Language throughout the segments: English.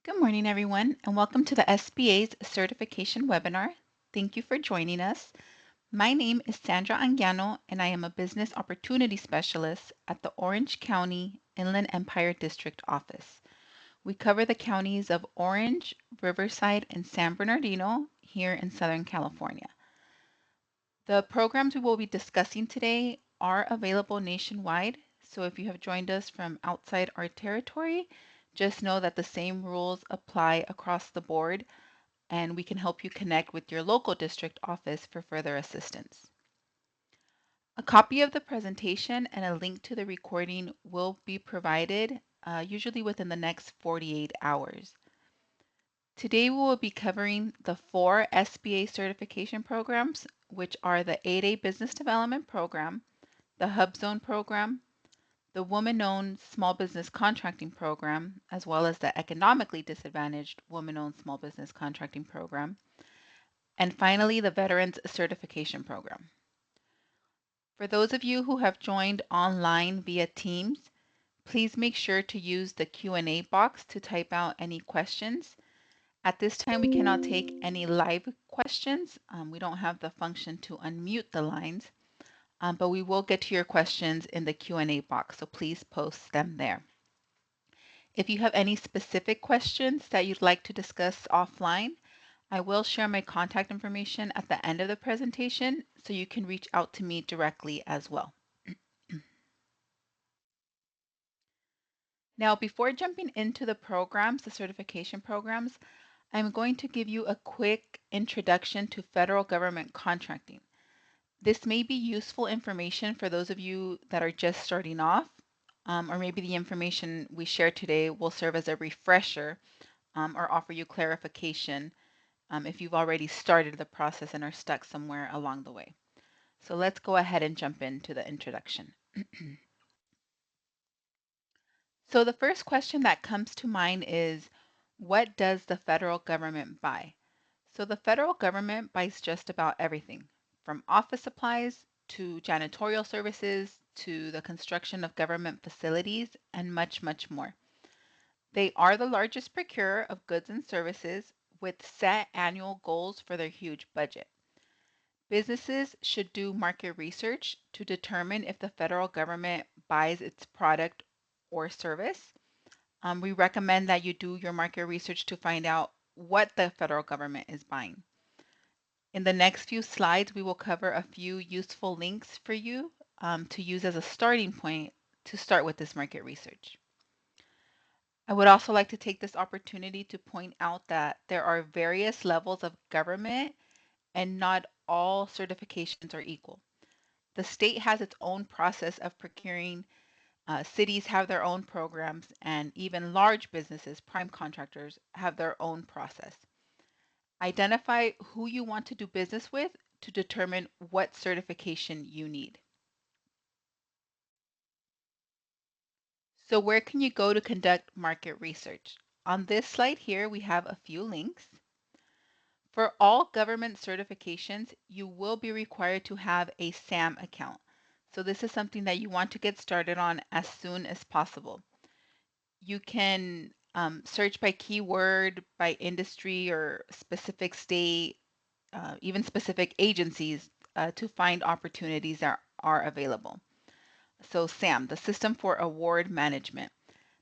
Good morning, everyone, and welcome to the SBA's certification webinar. Thank you for joining us. My name is Sandra Anguiano, and I am a business opportunity specialist at the Orange County Inland Empire District Office. We cover the counties of Orange, Riverside, and San Bernardino here in Southern California. The programs we will be discussing today are available nationwide, so if you have joined us from outside our territory, just know that the same rules apply across the board, and we can help you connect with your local district office for further assistance. A copy of the presentation and a link to the recording will be provided, usually within the next 48 hours. Today we will be covering the 4 SBA certification programs, which are the 8A Business Development Program, the HUBZone Program, the Woman-Owned Small Business Contracting Program, as well as the Economically Disadvantaged Woman-Owned Small Business Contracting Program, and finally the Veterans Certification Program. For those of you who have joined online via Teams, please make sure to use the Q&A box to type out any questions. At this time, we cannot take any live questions. We don't have the function to unmute the lines, but we will get to your questions in the Q&A box, so please post them there. If you have any specific questions that you'd like to discuss offline, I will share my contact information at the end of the presentation, so you can reach out to me directly as well. Now, before jumping into the programs, the certification programs, I'm going to give you a quick introduction to federal government contracting. This may be useful information for those of you that are just starting off, or maybe the information we share today will serve as a refresher or offer you clarification if you've already started the process and are stuck somewhere along the way. So let's go ahead and jump into the introduction. So the first question that comes to mind is, what does the federal government buy? So the federal government buys just about everything, from office supplies to janitorial services to the construction of government facilities and much, much more. They are the largest procurer of goods and services with set annual goals for their huge budget. Businesses should do market research to determine if the federal government buys its product or service. We recommend that you do your market research to find out what the federal government is buying. In the next few slides, we will cover a few useful links for you to use as a starting point to start with this market research. I would also like to take this opportunity to point out that there are various levels of government and not all certifications are equal. The state has its own process of procuring, cities have their own programs, and even large businesses, prime contractors, have their own process. Identify who you want to do business with to determine what certification you need. So where can you go to conduct market research? On this slide here, we have a few links. For all government certifications, you will be required to have a SAM account. So this is something that you want to get started on as soon as possible. You can search by keyword, by industry or specific state, even specific agencies to find opportunities that are available. So SAM, the System for Award Management.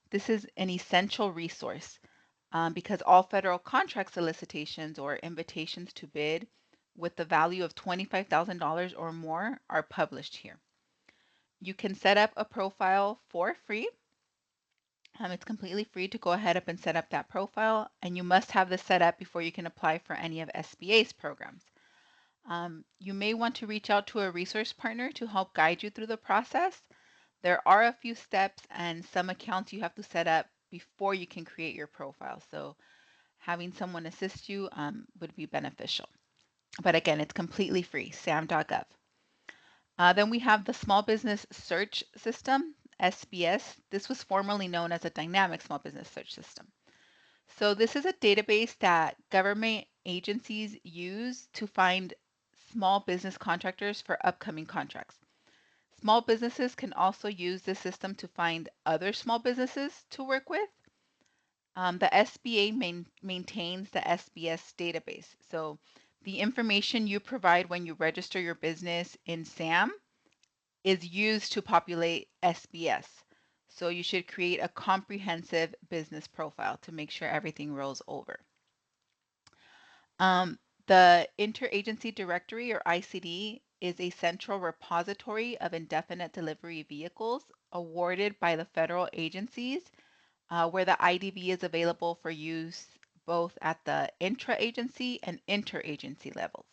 This is an essential resource because all federal contract solicitations or invitations to bid with the value of $25,000 or more are published here. You can set up a profile for free. It's completely free to go ahead and set up that profile, and you must have this set up before you can apply for any of SBA's programs. You may want to reach out to a resource partner to help guide you through the process. There are a few steps and some accounts you have to set up before you can create your profile. So having someone assist you would be beneficial. But again, it's completely free, sam.gov. Then we have the Small Business Search System, SBS. This was formerly known as a Dynamic Small Business Search System. So this is a database that government agencies use to find small business contractors for upcoming contracts. Small businesses can also use this system to find other small businesses to work with. The SBA maintains the SBS database. So the information you provide when you register your business in SAM is used to populate SBS. So you should create a comprehensive business profile to make sure everything rolls over. Um, the Interagency Directory, or ICD, is a central repository of indefinite delivery vehicles awarded by the federal agencies, where the IDV is available for use both at the intra-agency and interagency levels.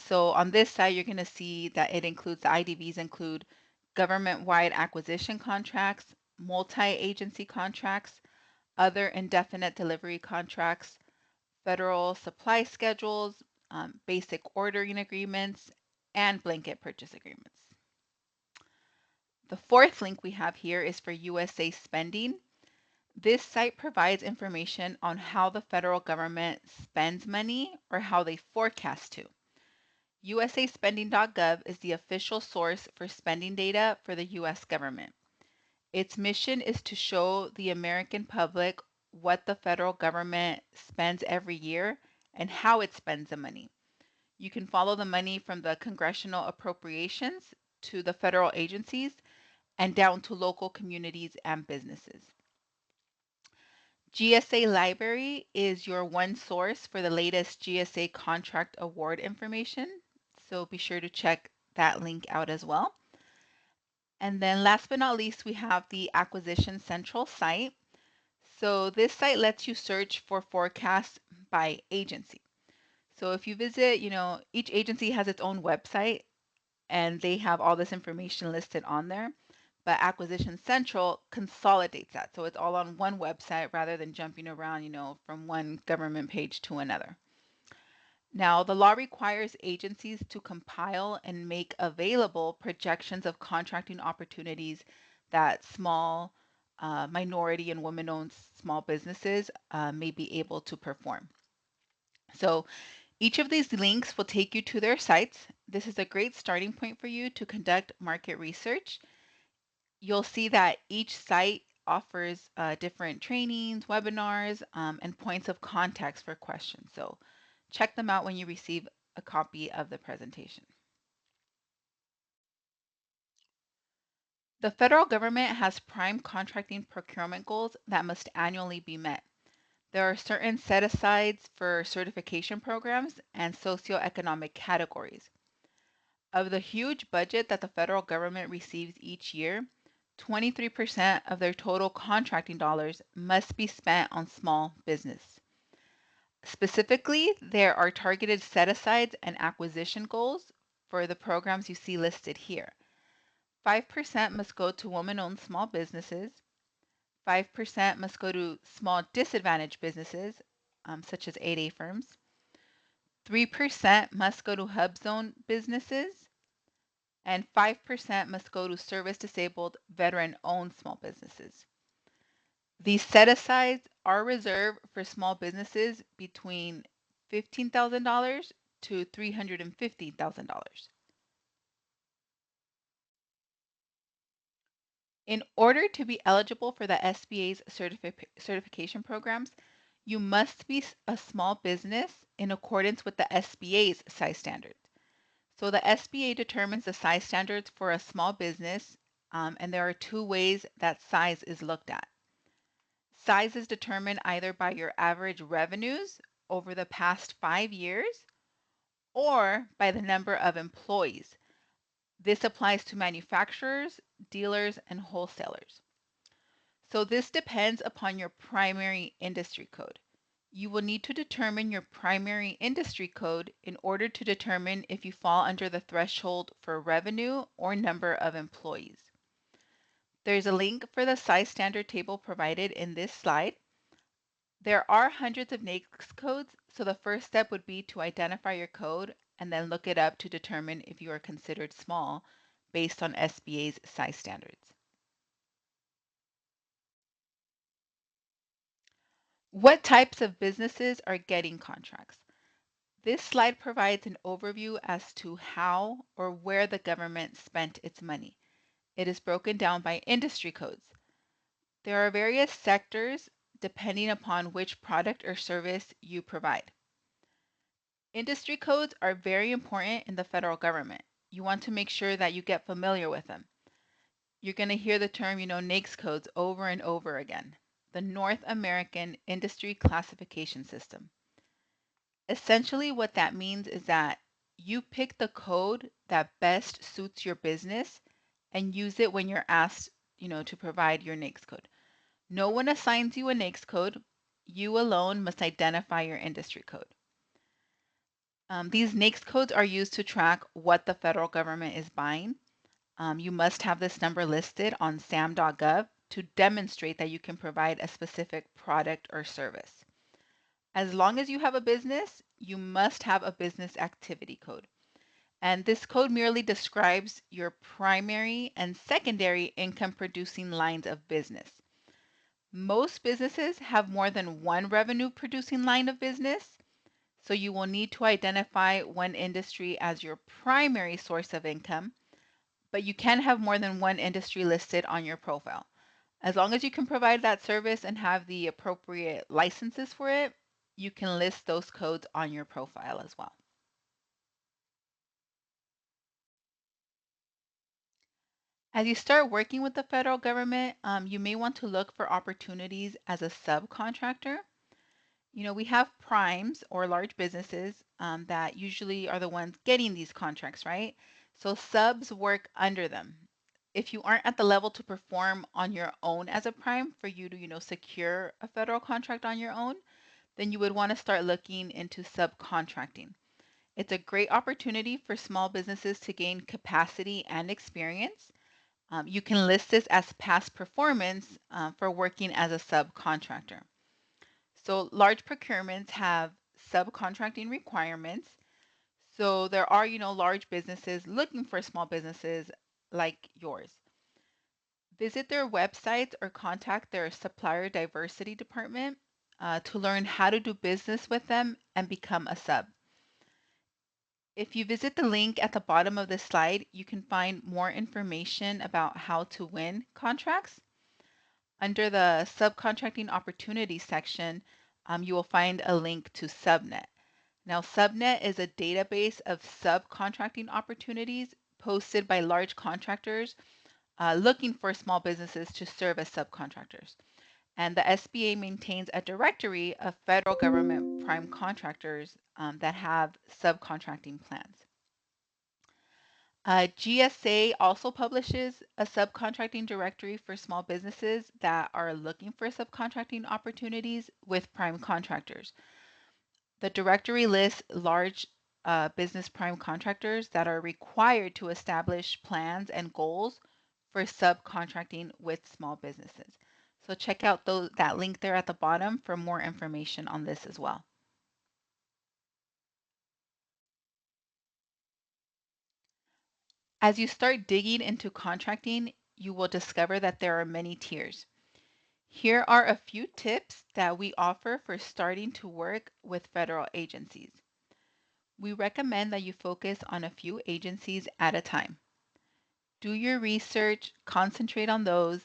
So on this side, you're going to see that it includes the IDVs include government-wide acquisition contracts, multi-agency contracts, other indefinite delivery contracts, federal supply schedules, basic ordering agreements, and blanket purchase agreements. The fourth link we have here is for USA spending. This site provides information on how the federal government spends money or how they forecast to. USAspending.gov is the official source for spending data for the US government. Its mission is to show the American public what the federal government spends every year and how it spends the money. You can follow the money from the congressional appropriations to the federal agencies and down to local communities and businesses. GSA Library is your one source for the latest GSA contract award information, so be sure to check that link out as well. And then last but not least, we have the Acquisition Central site. So this site lets you search for forecasts by agency. So if you visit, each agency has its own website and they have all this information listed on there. But Acquisition Central consolidates that. So it's all on one website rather than jumping around, from one government page to another. Now, the law requires agencies to compile and make available projections of contracting opportunities that small, minority, and women-owned small businesses may be able to perform. So each of these links will take you to their sites. This is a great starting point for you to conduct market research. You'll see that each site offers different trainings, webinars, and points of contact for questions. So check them out when you receive a copy of the presentation. The federal government has prime contracting procurement goals that must annually be met. There are certain set-asides for certification programs and socioeconomic categories. Of the huge budget that the federal government receives each year, 23% of their total contracting dollars must be spent on small business. Specifically, there are targeted set-asides and acquisition goals for the programs you see listed here. 5% must go to women-owned small businesses. 5% must go to small disadvantaged businesses, such as 8A firms. 3% must go to HUBZone businesses. And 5% must go to service-disabled, veteran-owned small businesses. These set-asides are reserved for small businesses between $15,000 to $350,000. In order to be eligible for the SBA's certification programs, you must be a small business in accordance with the SBA's size standards. So the SBA determines the size standards for a small business, and there are two ways that size is looked at. Size is determined either by your average revenues over the past 5 years or by the number of employees. This applies to manufacturers, dealers, and wholesalers. So this depends upon your primary industry code. You will need to determine your primary industry code in order to determine if you fall under the threshold for revenue or number of employees. There's a link for the size standard table provided in this slide. There are hundreds of NAICS codes, so the first step would be to identify your code and then look it up to determine if you are considered small based on SBA's size standards. What types of businesses are getting contracts? This slide provides an overview as to how or where the government spent its money. It is broken down by industry codes. There are various sectors depending upon which product or service you provide. Industry codes are very important in the federal government. You want to make sure that you get familiar with them. You're going to hear the term, NAICS codes over and over again. The North American Industry Classification System. Essentially, what that means is that you pick the code that best suits your business and use it when you're asked, to provide your NAICS code. No one assigns you a NAICS code. You alone must identify your industry code. These NAICS codes are used to track what the federal government is buying. You must have this number listed on sam.gov to demonstrate that you can provide a specific product or service. As long as you have a business, you must have a business activity code. And this code merely describes your primary and secondary income producing lines of business. Most businesses have more than one revenue producing line of business, so you will need to identify one industry as your primary source of income, but you can have more than one industry listed on your profile. As long as you can provide that service and have the appropriate licenses for it, you can list those codes on your profile as well. As you start working with the federal government, you may want to look for opportunities as a subcontractor. We have primes or large businesses that usually are the ones getting these contracts, right? So subs work under them. If you aren't at the level to perform on your own as a prime for you to, secure a federal contract on your own, then you would want to start looking into subcontracting. It's a great opportunity for small businesses to gain capacity and experience. You can list this as past performance for working as a subcontractor. So large procurements have subcontracting requirements. So there are, large businesses looking for small businesses like yours. Visit their websites or contact their supplier diversity department to learn how to do business with them and become a sub. If you visit the link at the bottom of this slide, you can find more information about how to win contracts. Under the subcontracting opportunities section, you will find a link to Subnet. Now, Subnet is a database of subcontracting opportunities posted by large contractors looking for small businesses to serve as subcontractors. And the SBA maintains a directory of federal government prime contractors that have subcontracting plans. GSA also publishes a subcontracting directory for small businesses that are looking for subcontracting opportunities with prime contractors. The directory lists large business prime contractors that are required to establish plans and goals for subcontracting with small businesses. So check out that link there at the bottom for more information on this as well. As you start digging into contracting, you will discover that there are many tiers. Here are a few tips that we offer for starting to work with federal agencies. We recommend that you focus on a few agencies at a time. Do your research, concentrate on those.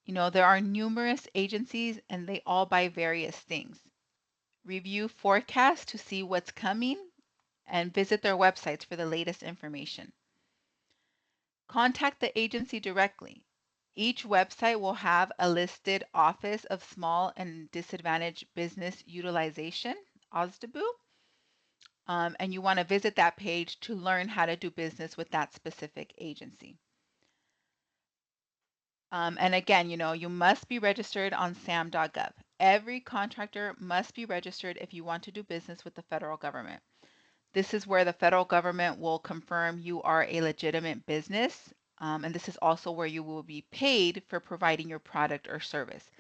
There are numerous agencies and they all buy various things. Review forecasts to see what's coming and visit their websites for the latest information. Contact the agency directly. Each website will have a listed Office of Small and Disadvantaged Business Utilization, OSDBU, and you want to visit that page to learn how to do business with that specific agency. And again, you must be registered on sam.gov. Every contractor must be registered if you want to do business with the federal government. This is where the federal government will confirm you are a legitimate business, and this is also where you will be paid for providing your product or service.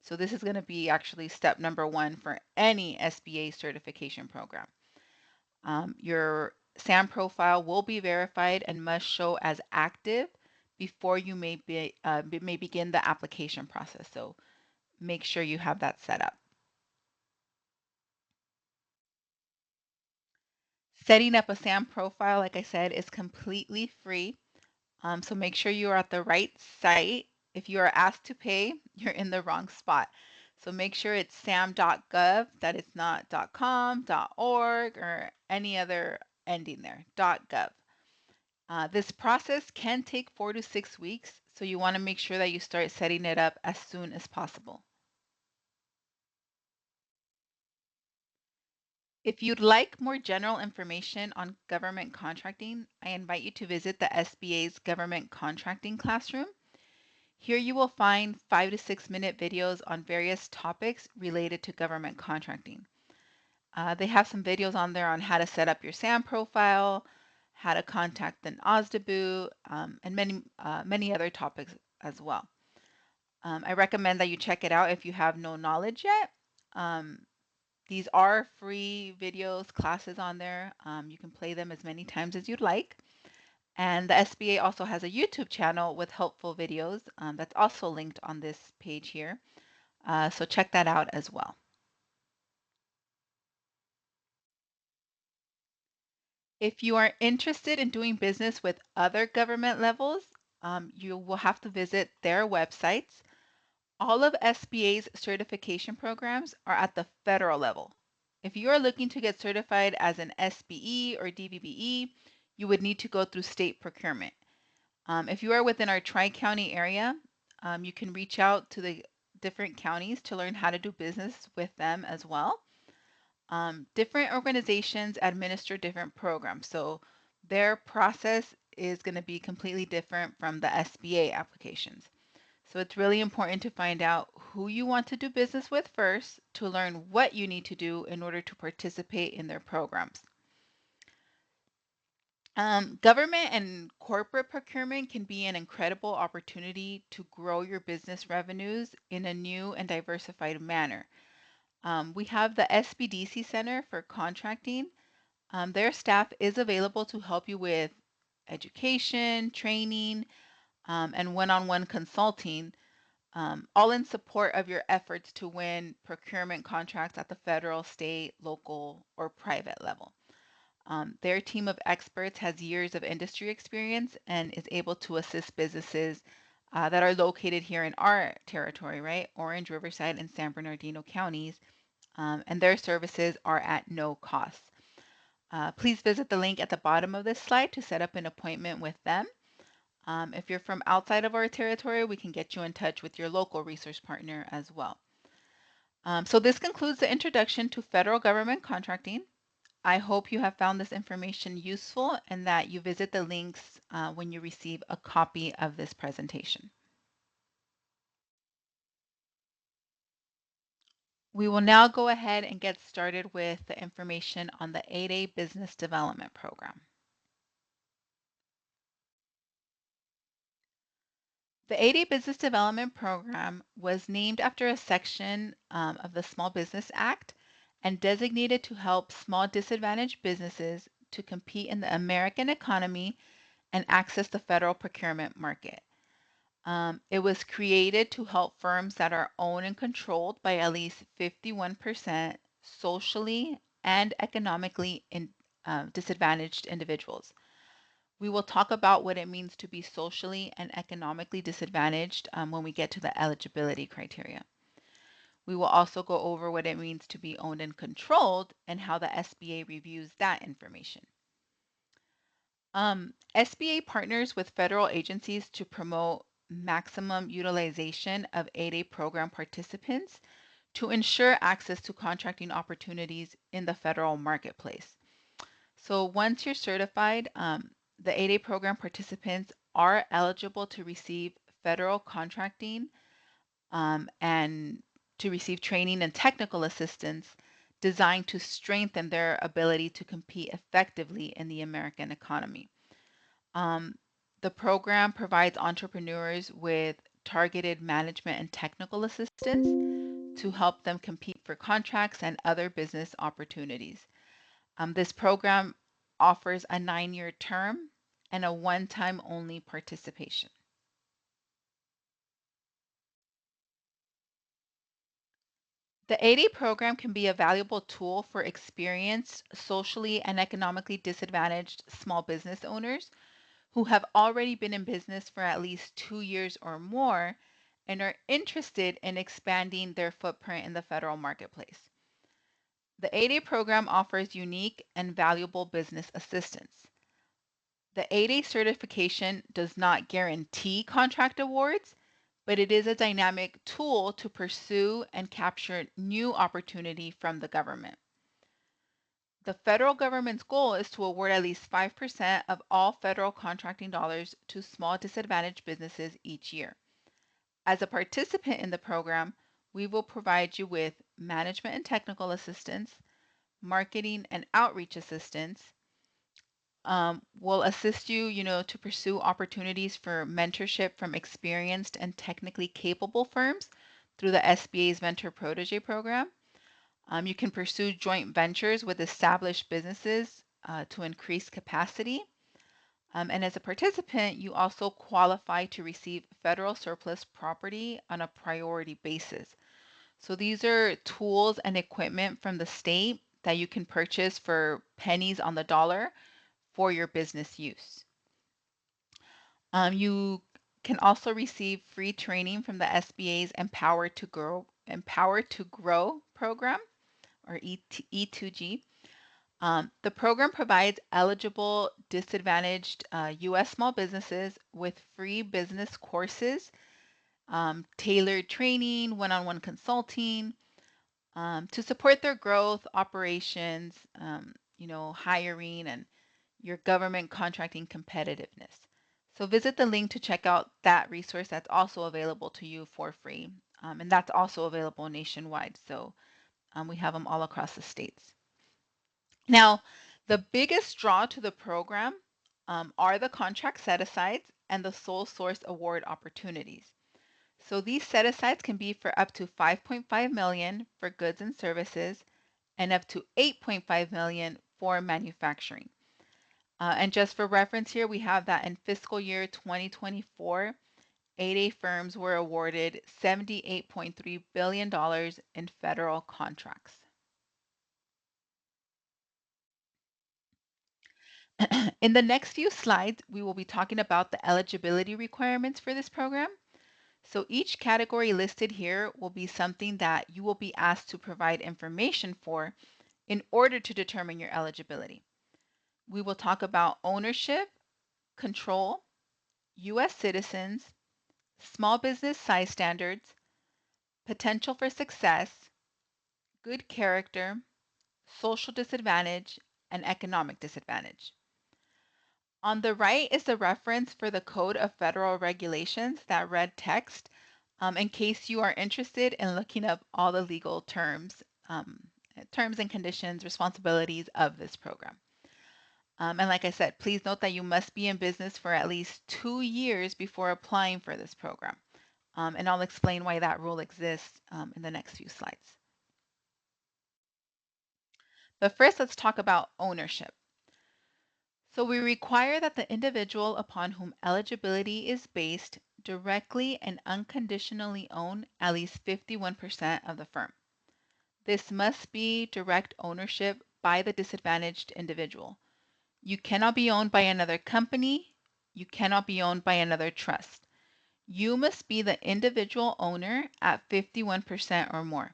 So this is going to be actually step number one for any SBA certification program. Your SAM profile will be verified and must show as active before you may begin the application process. So make sure you have that set up. Setting up a SAM profile, like I said, is completely free. So make sure you are at the right site. If you are asked to pay, you're in the wrong spot. So make sure it's sam.gov, that it's not .com, .org, or any other ending there, .gov. This process can take 4 to 6 weeks, so you want to make sure that you start setting it up as soon as possible. If you'd like more general information on government contracting, I invite you to visit the SBA's Government Contracting Classroom. Here you will find 5 to 6 minute videos on various topics related to government contracting. They have some videos on there on how to set up your SAM profile, how to contact an OSDBU, and many other topics as well. I recommend that you check it out if you have no knowledge yet. These are free videos, classes on there. You can play them as many times as you'd like. And the SBA also has a YouTube channel with helpful videos that's also linked on this page here. So check that out as well. If you are interested in doing business with other government levels, you will have to visit their websites. All of SBA's certification programs are at the federal level. If you are looking to get certified as an SBE or DVBE, you would need to go through state procurement. If you are within our Tri-County area, you can reach out to the different counties to learn how to do business with them as well. Different organizations administer different programs, so their process is going to be completely different from the SBA applications. So it's really important to find out who you want to do business with first to learn what you need to do in order to participate in their programs. Government and corporate procurement can be an incredible opportunity to grow your business revenues in a new and diversified manner. We have the SBDC Center for Contracting. Their staff is available to help you with education, training, and one-on-one consulting, all in support of your efforts to win procurement contracts at the federal, state, local, or private level. Their team of experts has years of industry experience and is able to assist businesses that are located here in our territory, right? Orange, Riverside, and San Bernardino counties, and their services are at no cost. Please visit the link at the bottom of this slide to set up an appointment with them. If you're from outside of our territory, we can get you in touch with your local resource partner as well. So this concludes the introduction to federal government contracting. I hope you have found this information useful and that you visit the links when you receive a copy of this presentation. We will now go ahead and get started with the information on the 8A Business Development Program. The 8A Business Development Program was named after a section of the Small Business Act and designated to help small disadvantaged businesses to compete in the American economy and access the federal procurement market. It was created to help firms that are owned and controlled by at least 51% socially and economically disadvantaged individuals. We will talk about what it means to be socially and economically disadvantaged when we get to the eligibility criteria. We will also go over what it means to be owned and controlled and how the SBA reviews that information. SBA partners with federal agencies to promote maximum utilization of 8A program participants to ensure access to contracting opportunities in the federal marketplace. So once you're certified, the 8A program participants are eligible to receive federal contracting and to receive training and technical assistance designed to strengthen their ability to compete effectively in the American economy. The program provides entrepreneurs with targeted management and technical assistance to help them compete for contracts and other business opportunities. This program offers a 9-year term and a one-time only participation. The 8A program can be a valuable tool for experienced, socially and economically disadvantaged small business owners who have already been in business for at least 2 years or more and are interested in expanding their footprint in the federal marketplace. The 8A program offers unique and valuable business assistance. The 8A certification does not guarantee contract awards, but it is a dynamic tool to pursue and capture new opportunity from the government. The federal government's goal is to award at least 5% of all federal contracting dollars to small disadvantaged businesses each year. As a participant in the program, we will provide you with management and technical assistance, marketing and outreach assistance. We'll assist you, to pursue opportunities for mentorship from experienced and technically capable firms through the SBA's Mentor Protege program. You can pursue joint ventures with established businesses to increase capacity. And as a participant, you also qualify to receive federal surplus property on a priority basis. So these are tools and equipment from the state that you can purchase for pennies on the dollar for your business use. You can also receive free training from the SBA's Empower to Grow program, or E2G. The program provides eligible disadvantaged U.S. small businesses with free business courses, tailored training, one-on-one consulting to support their growth, operations, hiring, and your government contracting competitiveness. So visit the link to check out that resource that's also available to you for free. And that's also available nationwide. So we have them all across the states. Now, the biggest draw to the program are the contract set-asides and the sole source award opportunities. So these set-asides can be for up to $5.5 million for goods and services and up to $8.5 million for manufacturing. And just for reference here, we have that in fiscal year 2024, 8A firms were awarded $78.3 billion in federal contracts. In the next few slides, we will be talking about the eligibility requirements for this program. So each category listed here will be something that you will be asked to provide information for in order to determine your eligibility. We will talk about ownership, control, U.S. citizens, small business size standards, potential for success, good character, social disadvantage, and economic disadvantage. On the right is the reference for the Code of Federal Regulations, that red text, in case you are interested in looking up all the legal terms and conditions, responsibilities of this program. And like I said, please note that you must be in business for at least 2 years before applying for this program. And I'll explain why that rule exists in the next few slides. But first, let's talk about ownership. So we require that the individual upon whom eligibility is based directly and unconditionally own at least 51% of the firm. This must be direct ownership by the disadvantaged individual. You cannot be owned by another company. You cannot be owned by another trust. You must be the individual owner at 51% or more.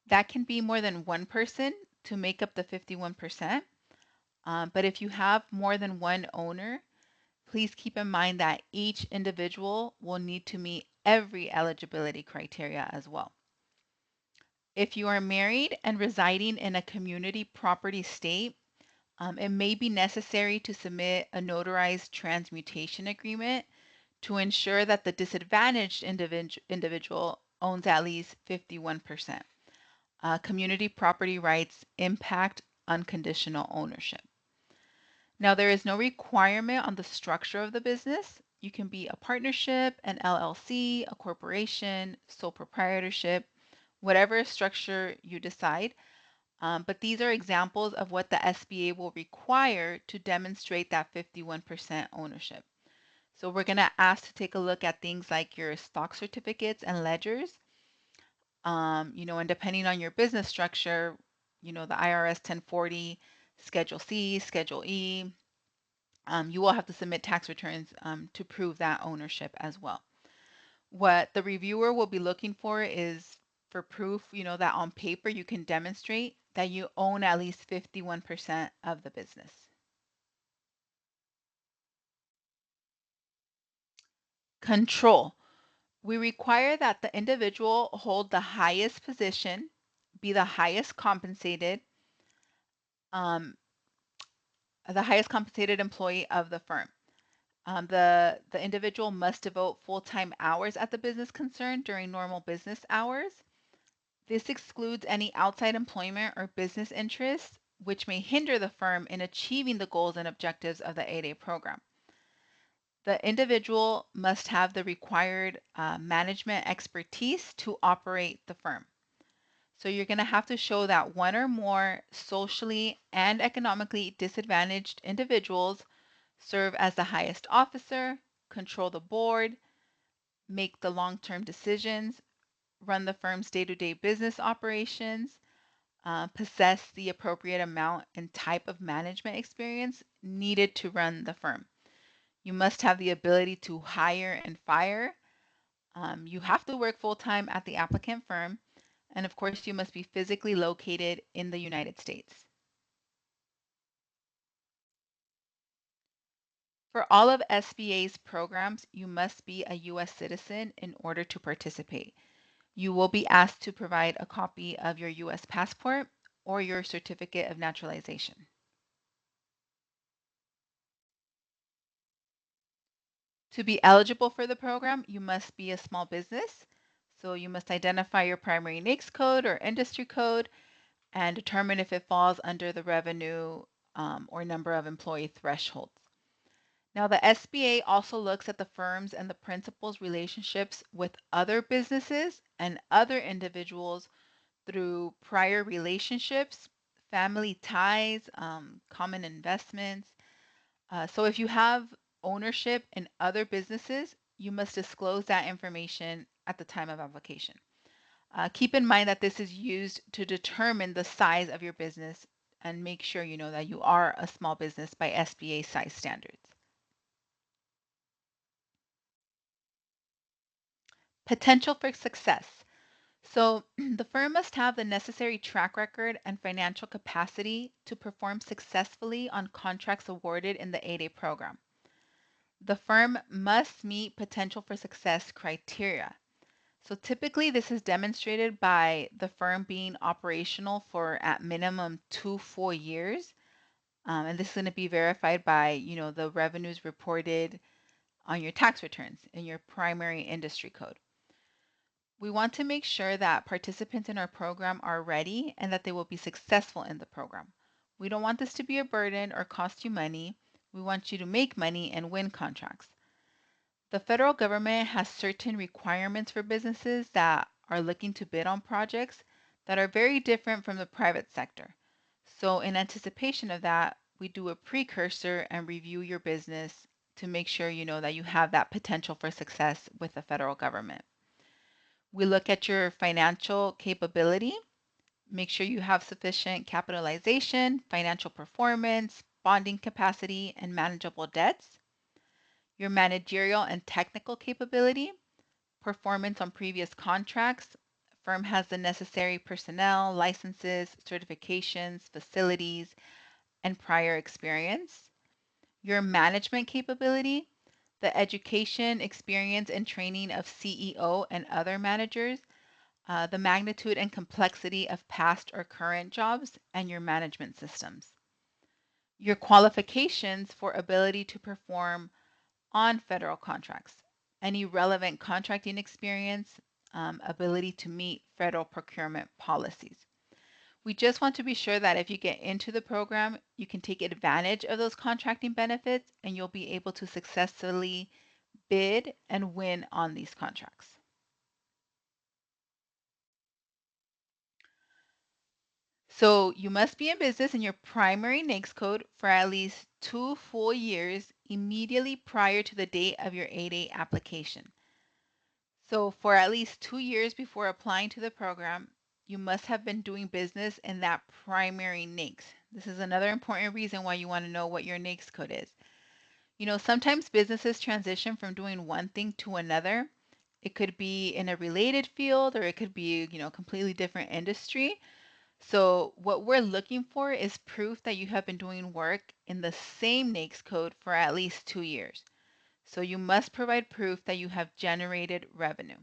That can be more than one person to make up the 51%. But if you have more than one owner, please keep in mind that each individual will need to meet every eligibility criteria as well. If you are married and residing in a community property state, it may be necessary to submit a notarized transmutation agreement to ensure that the disadvantaged individual owns at least 51%. Community property rights impact unconditional ownership. Now, there is no requirement on the structure of the business. You can be a partnership, an LLC, a corporation, sole proprietorship, whatever structure you decide. But these are examples of what the SBA will require to demonstrate that 51% ownership. So we're going to ask to take a look at things like your stock certificates and ledgers. And depending on your business structure, the IRS 1040, Schedule C, Schedule E, you will have to submit tax returns to prove that ownership as well. What the reviewer will be looking for is for proof, that on paper you can demonstrate that you own at least 51% of the business. Control. We require that the individual hold the highest position, be um, the highest compensated employee of the firm. The individual must devote full-time hours at the business concern during normal business hours. This excludes any outside employment or business interests which may hinder the firm in achieving the goals and objectives of the 8A program. The individual must have the required management expertise to operate the firm. So you're going to have to show that one or more socially and economically disadvantaged individuals serve as the highest officer, control the board, make the long-term decisions, run the firm's day-to-day business operations, possess the appropriate amount and type of management experience needed to run the firm. You must have the ability to hire and fire. You have to work full-time at the applicant firm. And of course, you must be physically located in the United States. For all of SBA's programs, you must be a U.S. citizen in order to participate. You will be asked to provide a copy of your U.S. passport or your certificate of naturalization. To be eligible for the program, you must be a small business. So you must identify your primary NAICS code or industry code and determine if it falls under the revenue or number of employee thresholds. Now, the SBA also looks at the firm's and the principal's relationships with other businesses and other individuals through prior relationships, family ties, common investments. So if you have ownership in other businesses, you must disclose that information at the time of application. Keep in mind that this is used to determine the size of your business and make sure you know that you are a small business by SBA size standards. Potential for success. So the firm must have the necessary track record and financial capacity to perform successfully on contracts awarded in the 8A program. The firm must meet potential for success criteria. So typically this is demonstrated by the firm being operational for at minimum 2 full years. And this is going to be verified by, the revenues reported on your tax returns in your primary industry code. We want to make sure that participants in our program are ready and that they will be successful in the program. We don't want this to be a burden or cost you money. We want you to make money and win contracts. The federal government has certain requirements for businesses that are looking to bid on projects that are very different from the private sector. So, in anticipation of that, we do a precursor and review your business to make sure you know that you have that potential for success with the federal government. We look at your financial capability, make sure you have sufficient capitalization, financial performance, bonding capacity, and manageable debts. Your managerial and technical capability, performance on previous contracts, firm has the necessary personnel, licenses, certifications, facilities, and prior experience. Your management capability, the education, experience, and training of CEO and other managers, the magnitude and complexity of past or current jobs, and your management systems. Your qualifications for ability to perform on federal contracts, any relevant contracting experience, ability to meet federal procurement policies. We just want to be sure that if you get into the program, you can take advantage of those contracting benefits and you'll be able to successfully bid and win on these contracts. So you must be in business in your primary NAICS code for at least 2 full years immediately prior to the date of your 8A application. So for at least 2 years before applying to the program, you must have been doing business in that primary NAICS. This is another important reason why you want to know what your NAICS code is. Sometimes businesses transition from doing one thing to another, It could be in a related field, or it could be, completely different industry. So what we're looking for is proof that you have been doing work in the same NAICS code for at least 2 years. So you must provide proof that you have generated revenue.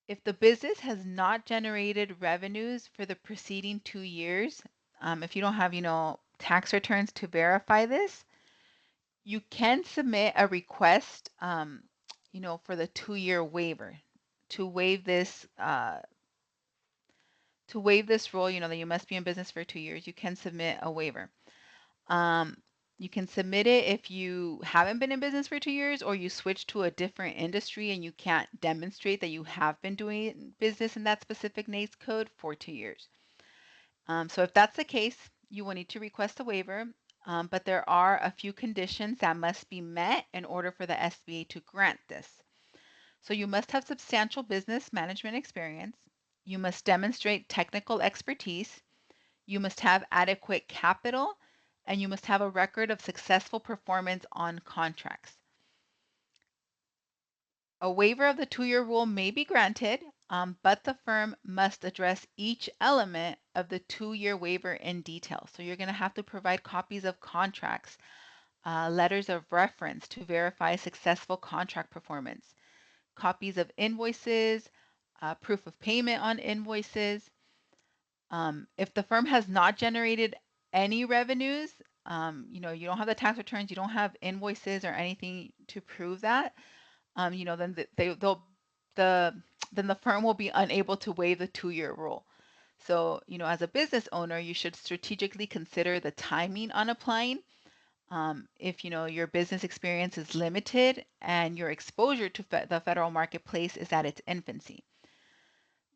If the business has not generated revenues for the preceding 2 years, if you don't have, tax returns to verify this, you can submit a request, for the 2-year waiver to waive this rule, that you must be in business for 2 years. You can submit a waiver. Um, you can submit it if you haven't been in business for 2 years, or you switch to a different industry and you can't demonstrate that you have been doing business in that specific NAICS code for 2 years. So if that's the case, you will need to request a waiver, but there are a few conditions that must be met in order for the SBA to grant this. So you must have substantial business management experience. You must demonstrate technical expertise. You must have adequate capital, and you must have a record of successful performance on contracts. A waiver of the 2-year rule may be granted, but the firm must address each element of the 2-year waiver in detail. So you're going to have to provide copies of contracts, letters of reference to verify successful contract performance, copies of invoices, proof of payment on invoices. If the firm has not generated any revenues, you don't have the tax returns, you don't have invoices or anything to prove that, then then the firm will be unable to waive the 2-year rule. So, as a business owner, you should strategically consider the timing on applying. If your business experience is limited and your exposure to the federal marketplace is at its infancy.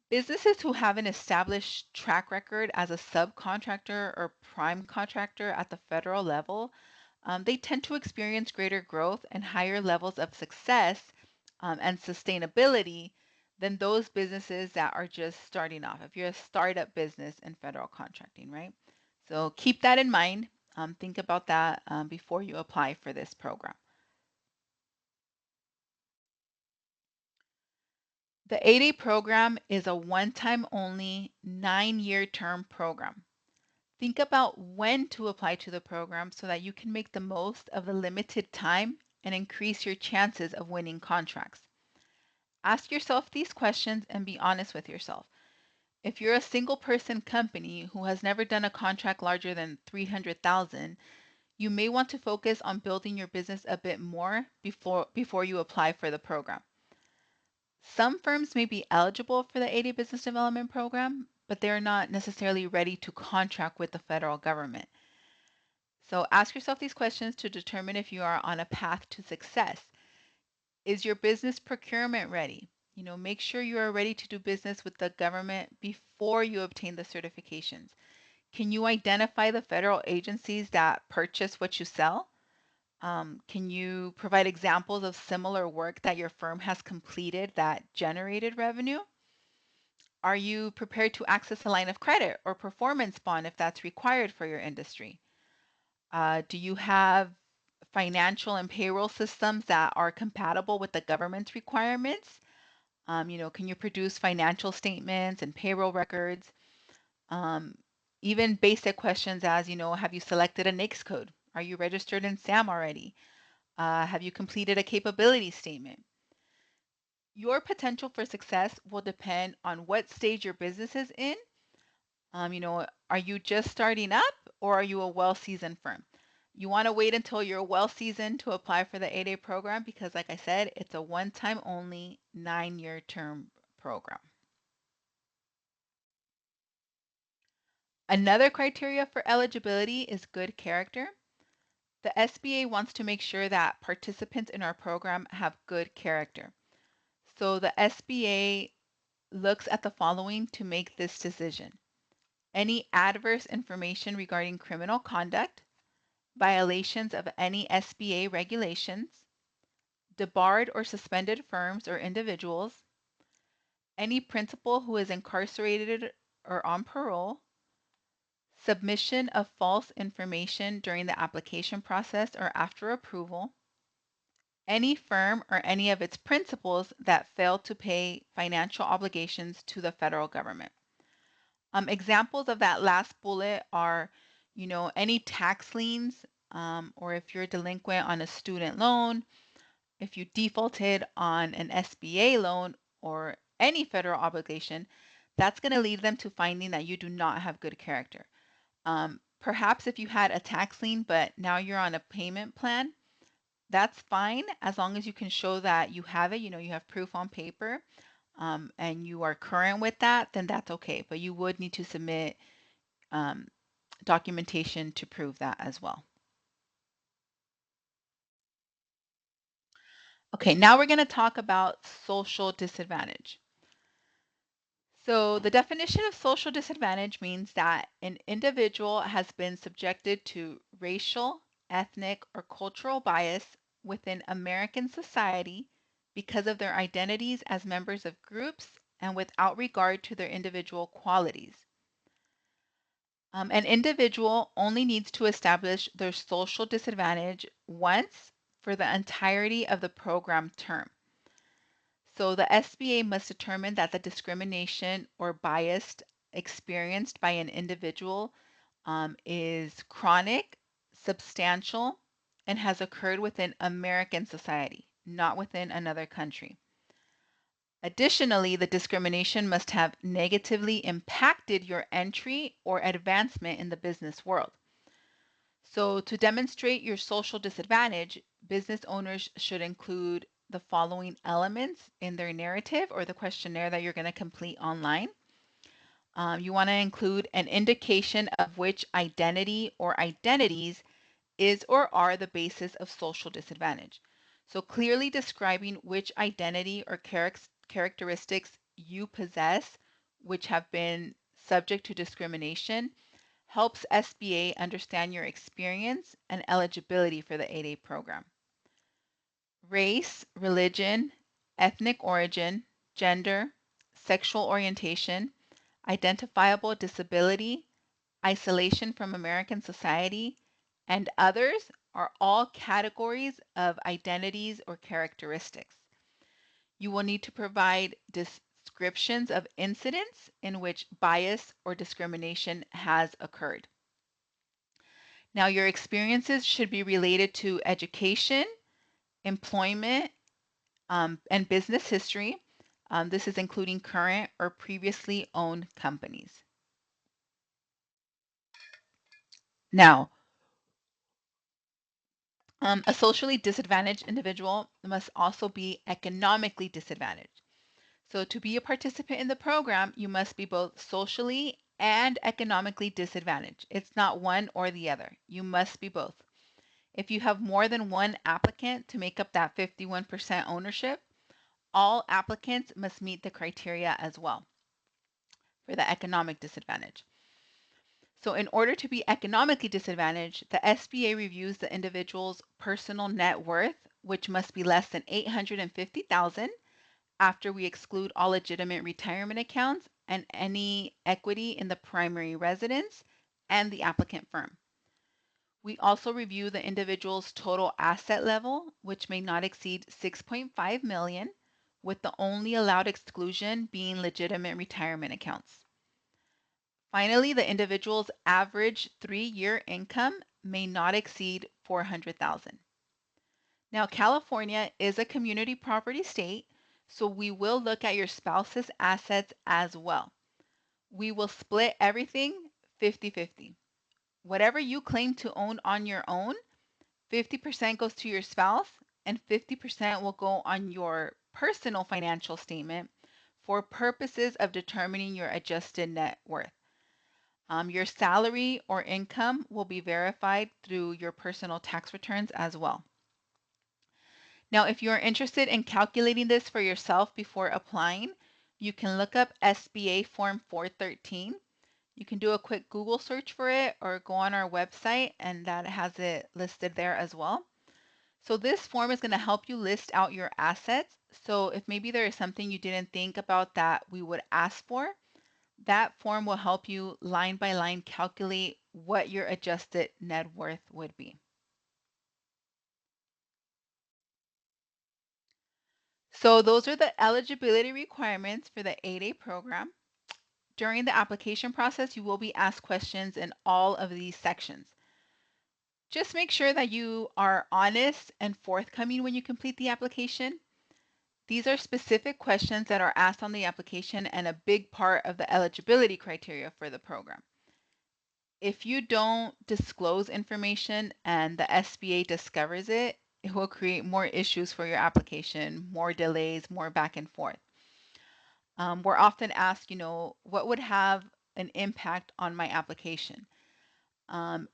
Businesses who have an established track record as a subcontractor or prime contractor at the federal level, they tend to experience greater growth and higher levels of success and sustainability than those businesses that are just starting off. If you're a startup business in federal contracting, right? So keep that in mind. Think about that before you apply for this program. The 8A program is a one-time only 9-year term program. Think about when to apply to the program so that you can make the most of the limited time and increase your chances of winning contracts. Ask yourself these questions and be honest with yourself. If you're a single person company who has never done a contract larger than $300,000, you may want to focus on building your business a bit more before you apply for the program. Some firms may be eligible for the 8A Business Development Program, but they're not necessarily ready to contract with the federal government. So ask yourself these questions to determine if you are on a path to success. Is your business procurement ready? Make sure you are ready to do business with the government before you obtain the certifications. Can you identify the federal agencies that purchase what you sell? Can you provide examples of similar work that your firm has completed that generated revenue? Are you prepared to access a line of credit or performance bond if that's required for your industry? Do you have financial and payroll systems that are compatible with the government's requirements? Can you produce financial statements and payroll records? Even basic questions as, have you selected a NAICS code? Are you registered in SAM already? Have you completed a capability statement? Your potential for success will depend on what stage your business is in. Are you just starting up or are you a well-seasoned firm? You want to wait until you're well-seasoned to apply for the 8A program because, like I said, it's a one-time only 9-year term program. Another criteria for eligibility is good character. The SBA wants to make sure that participants in our program have good character. So the SBA looks at the following to make this decision: any adverse information regarding criminal conduct, violations of any SBA regulations, debarred or suspended firms or individuals, any principal who is incarcerated or on parole, submission of false information during the application process or after approval, any firm or any of its principals that fail to pay financial obligations to the federal government. Examples of that last bullet are, any tax liens, or if you're delinquent on a student loan, if you defaulted on an SBA loan or any federal obligation, that's going to lead them to finding that you do not have good character. Perhaps if you had a tax lien, but now you're on a payment plan, that's fine as long as you can show that you have it, you have proof on paper, and you are current with that, then that's okay. But you would need to submit um, documentation to prove that as well. Okay, now we're going to talk about social disadvantage. So the definition of social disadvantage means that an individual has been subjected to racial, ethnic, or cultural bias within American society because of their identities as members of groups and without regard to their individual qualities. An individual only needs to establish their social disadvantage once for the entirety of the program term. So the SBA must determine that the discrimination or bias experienced by an individual is chronic, substantial, and has occurred within American society, not within another country. Additionally, the discrimination must have negatively impacted your entry or advancement in the business world. So, to demonstrate your social disadvantage, business owners should include the following elements in their narrative or the questionnaire that you're going to complete online. You want to include an indication of which identity or identities is or are the basis of social disadvantage. So, clearly describing which identity or characteristics you possess, which have been subject to discrimination, helps SBA understand your experience and eligibility for the 8A program. Race, religion, ethnic origin, gender, sexual orientation, identifiable disability, isolation from American society, and others are all categories of identities or characteristics. You will need to provide descriptions of incidents in which bias or discrimination has occurred. Now, your experiences should be related to education, employment, and business history. This is including current or previously owned companies. Now, a socially disadvantaged individual must also be economically disadvantaged. So, to be a participant in the program, you must be both socially and economically disadvantaged. It's not one or the other. You must be both. If you have more than one applicant to make up that 51% ownership, all applicants must meet the criteria as well for the economic disadvantage. So in order to be economically disadvantaged, the SBA reviews the individual's personal net worth, which must be less than $850,000 after we exclude all legitimate retirement accounts and any equity in the primary residence and the applicant firm. We also review the individual's total asset level, which may not exceed 6.5 million, with the only allowed exclusion being legitimate retirement accounts. Finally, the individual's average 3-year income may not exceed 400,000. Now, California is a community property state, so we will look at your spouse's assets as well. We will split everything 50-50. Whatever you claim to own on your own, 50% goes to your spouse and 50% will go on your personal financial statement for purposes of determining your adjusted net worth. Your salary or income will be verified through your personal tax returns as well. Now, if you're interested in calculating this for yourself before applying, you can look up SBA Form 413. You can do a quick Google search for it or go on our website and that has it listed there as well. So this form is going to help you list out your assets. So if maybe there is something you didn't think about that we would ask for, that form will help you line by line calculate what your adjusted net worth would be. So those are the eligibility requirements for the 8A program. During the application process, you will be asked questions in all of these sections. Just make sure that you are honest and forthcoming when you complete the application. These are specific questions that are asked on the application and a big part of the eligibility criteria for the program. If you don't disclose information and the SBA discovers it, it will create more issues for your application, more delays, more back and forth. We're often asked, what would have an impact on my application?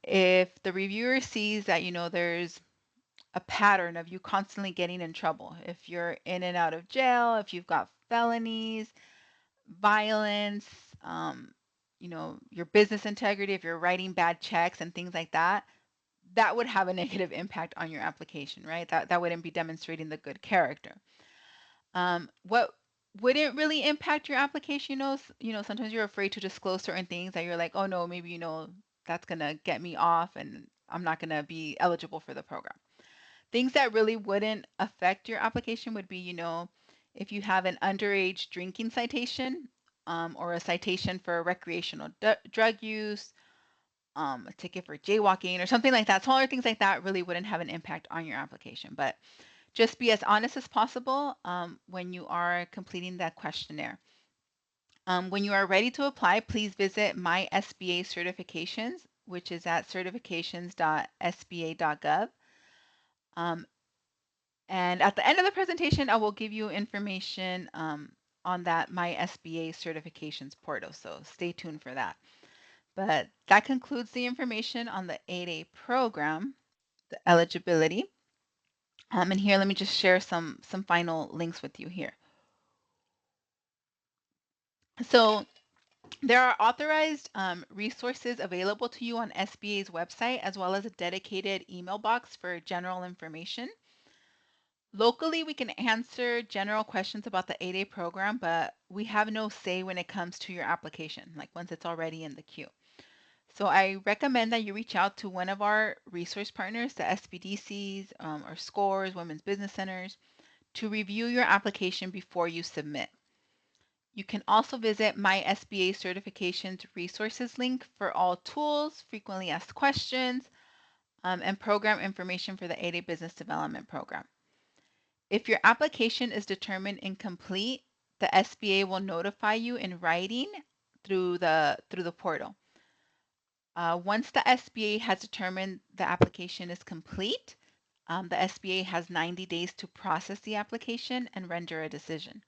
If the reviewer sees that, there's a pattern of you constantly getting in trouble, if you're in and out of jail, if you've got felonies, violence, your business integrity, if you're writing bad checks and things like that, that would have a negative impact on your application, right? That wouldn't be demonstrating the good character. What wouldn't really impact your application, sometimes you're afraid to disclose certain things that you're like, oh no, maybe, that's gonna get me off and I'm not gonna be eligible for the program. Things that really wouldn't affect your application would be, if you have an underage drinking citation, or a citation for recreational drug use, a ticket for jaywalking or something like that. Smaller things like that really wouldn't have an impact on your application. But just be as honest as possible when you are completing that questionnaire. When you are ready to apply, please visit My SBA Certifications, which is at certifications.sba.gov. And at the end of the presentation, I will give you information on that My SBA Certifications portal. So stay tuned for that. But that concludes the information on the 8A program, the eligibility. And here, let me just share some final links with you here. So there are authorized resources available to you on SBA's website, as well as a dedicated email box for general information. Locally, we can answer general questions about the 8A program, but we have no say when it comes to your application, like once it's already in the queue. So I recommend that you reach out to one of our resource partners, the SBDCs or SCORES, Women's Business Centers, to review your application before you submit. You can also visit My SBA Certifications resources link for all tools, frequently asked questions, and program information for the 8A Business Development Program. If your application is determined incomplete, the SBA will notify you in writing through the portal. Once the SBA has determined the application is complete, the SBA has 90 days to process the application and render a decision.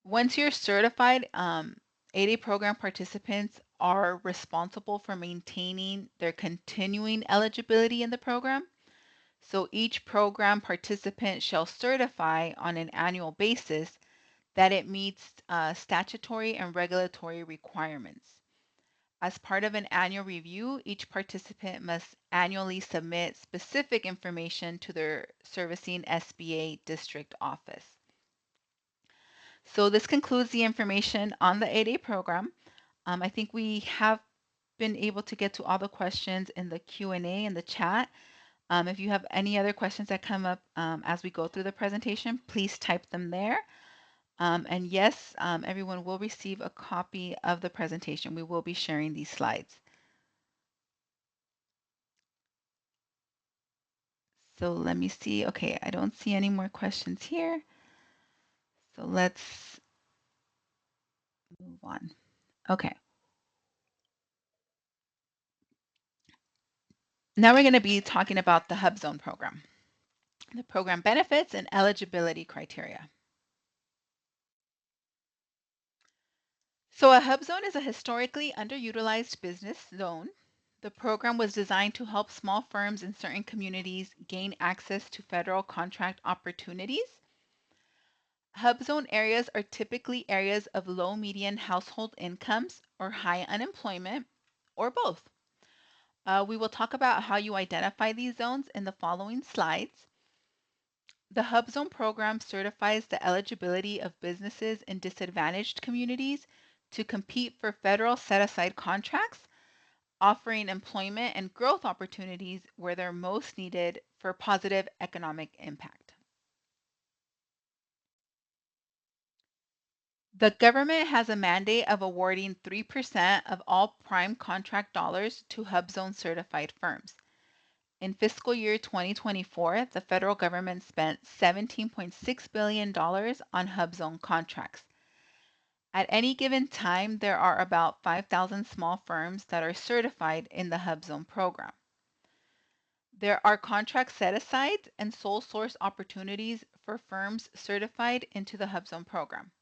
Once you're certified, 8A program participants are responsible for maintaining their continuing eligibility in the program. So each program participant shall certify on an annual basis that it meets statutory and regulatory requirements. As part of an annual review, each participant must annually submit specific information to their servicing SBA district office. So this concludes the information on the 8A program. I think we have been able to get to all the questions in the Q&A in the chat. If you have any other questions that come up as we go through the presentation, please type them there. And yes, everyone will receive a copy of the presentation. We will be sharing these slides. So let me see. Okay, I don't see any more questions here. So let's move on. Okay. Now we're going to be talking about the HUBZone program, the program benefits and eligibility criteria. So a HUBZone is a historically underutilized business zone. The program was designed to help small firms in certain communities gain access to federal contract opportunities. HUBZone areas are typically areas of low median household incomes or high unemployment, or both. We will talk about how you identify these zones in the following slides. The HUBZone program certifies the eligibility of businesses in disadvantaged communities to compete for federal set-aside contracts, offering employment and growth opportunities where they're most needed for positive economic impact. The government has a mandate of awarding 3% of all prime contract dollars to HUBZone certified firms. In fiscal year 2024, the federal government spent $17.6 billion on HUBZone contracts. At any given time, there are about 5,000 small firms that are certified in the HUBZone program. There are contract set-asides and sole source opportunities for firms certified into the HUBZone program.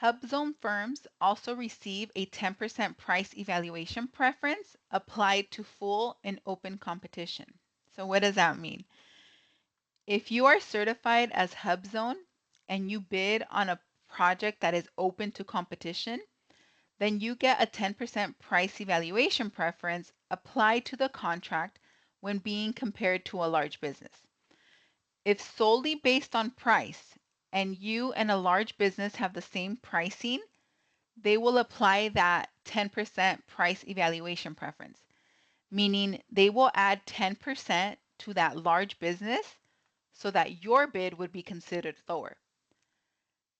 HUBZone firms also receive a 10% price evaluation preference applied to full and open competition. So what does that mean? If you are certified as HUBZone and you bid on a project that is open to competition, then you get a 10% price evaluation preference applied to the contract when being compared to a large business. If solely based on price and you and a large business have the same pricing, they will apply that 10% price evaluation preference, meaning they will add 10% to that large business so that your bid would be considered lower.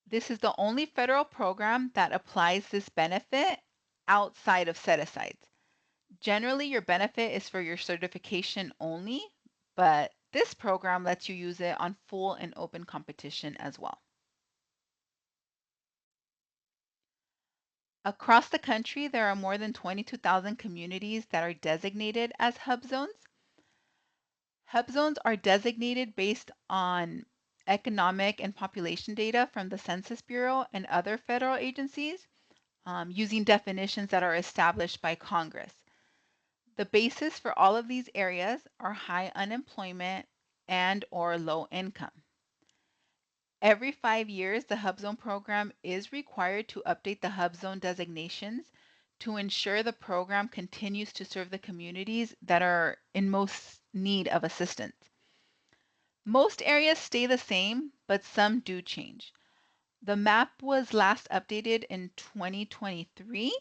This is the only federal program that applies this benefit outside of set-asides. Generally, your benefit is for your certification only, but this program lets you use it on full and open competition as well. Across the country, there are more than 22,000 communities that are designated as hub zones. Hub zones are designated based on economic and population data from the Census Bureau and other federal agencies using definitions that are established by Congress. The basis for all of these areas are high unemployment and or low income. Every 5 years, the HUBZone program is required to update the HUBZone designations to ensure the program continues to serve the communities that are in most need of assistance. Most areas stay the same, but some do change. The map was last updated in 2023,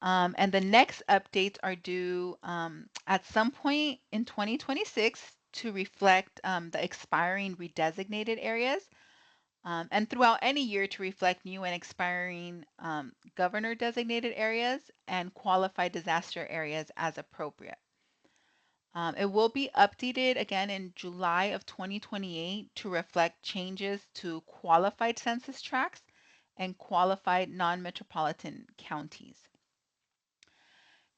and the next updates are due at some point in 2026 to reflect the expiring redesignated areas. And throughout any year to reflect new and expiring governor designated areas and qualified disaster areas as appropriate. It will be updated again in July of 2028 to reflect changes to qualified census tracts and qualified non-metropolitan counties.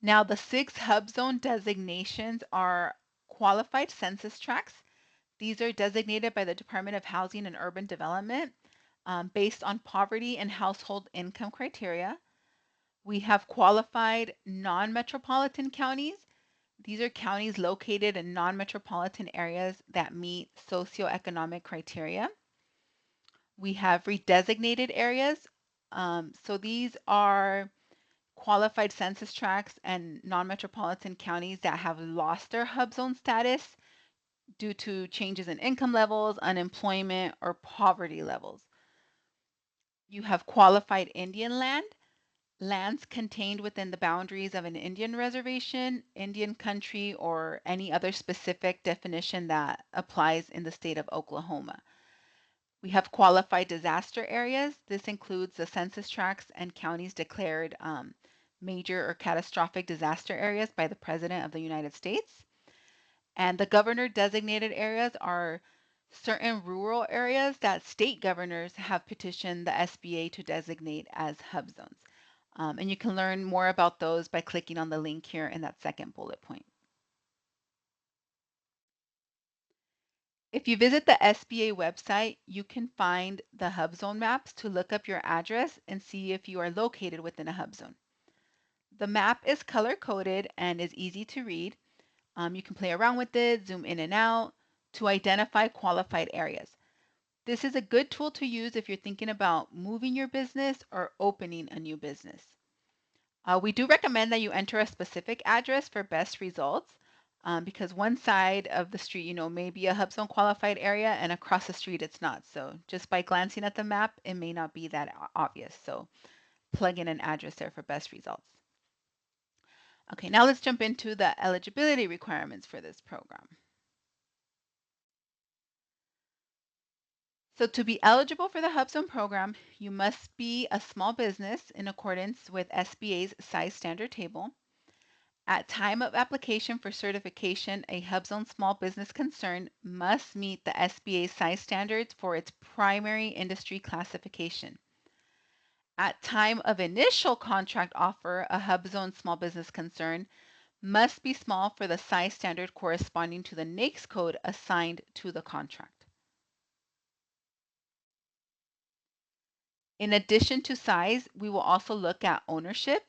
Now, the 6 hub zone designations are qualified census tracts. These are designated by the Department of Housing and Urban Development based on poverty and household income criteria. We have qualified non-metropolitan counties. These are counties located in non-metropolitan areas that meet socioeconomic criteria. We have redesignated areas. So these are qualified census tracts and non-metropolitan counties that have lost their hub zone status due to changes in income levels, unemployment, or poverty levels. You have qualified Indian land, lands contained within the boundaries of an Indian reservation, Indian country, or any other specific definition that applies in the state of Oklahoma. We have qualified disaster areas. This includes the census tracts and counties declared major or catastrophic disaster areas by the President of the United States. And the governor designated areas are certain rural areas that state governors have petitioned the SBA to designate as hub zones. And you can learn more about those by clicking on the link here in that second bullet point. If you visit the SBA website, you can find the hub zone maps to look up your address and see if you are located within a hub zone. The map is color coded and is easy to read. You can play around with it, zoom in and out to identify qualified areas. This is a good tool to use if you're thinking about moving your business or opening a new business. We do recommend that you enter a specific address for best results because one side of the street, may be a HUBZone qualified area and across the street it's not. So just by glancing at the map, it may not be that obvious. So plug in an address there for best results. Okay, now let's jump into the eligibility requirements for this program. So to be eligible for the HUBZone program, you must be a small business in accordance with SBA's size standard table. At time of application for certification, a HUBZone small business concern must meet the SBA size standards for its primary industry classification. At time of initial contract offer, a HUBZone small business concern must be small for the size standard corresponding to the NAICS code assigned to the contract. In addition to size, we will also look at ownership.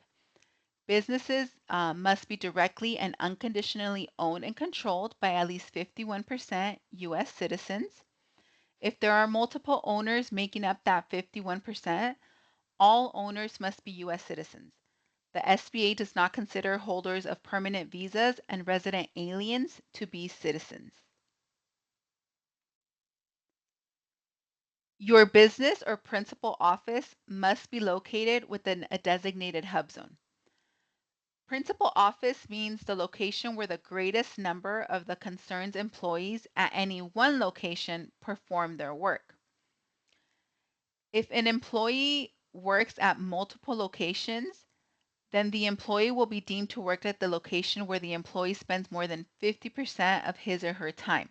Businesses must be directly and unconditionally owned and controlled by at least 51% U.S. citizens. If there are multiple owners making up that 51%, all owners must be U.S. citizens. The SBA does not consider holders of permanent visas and resident aliens to be citizens. Your business or principal office must be located within a designated hub zone. Principal office means the location where the greatest number of the concern's employees at any one location perform their work. If an employee works at multiple locations, then the employee will be deemed to work at the location where the employee spends more than 50% of his or her time.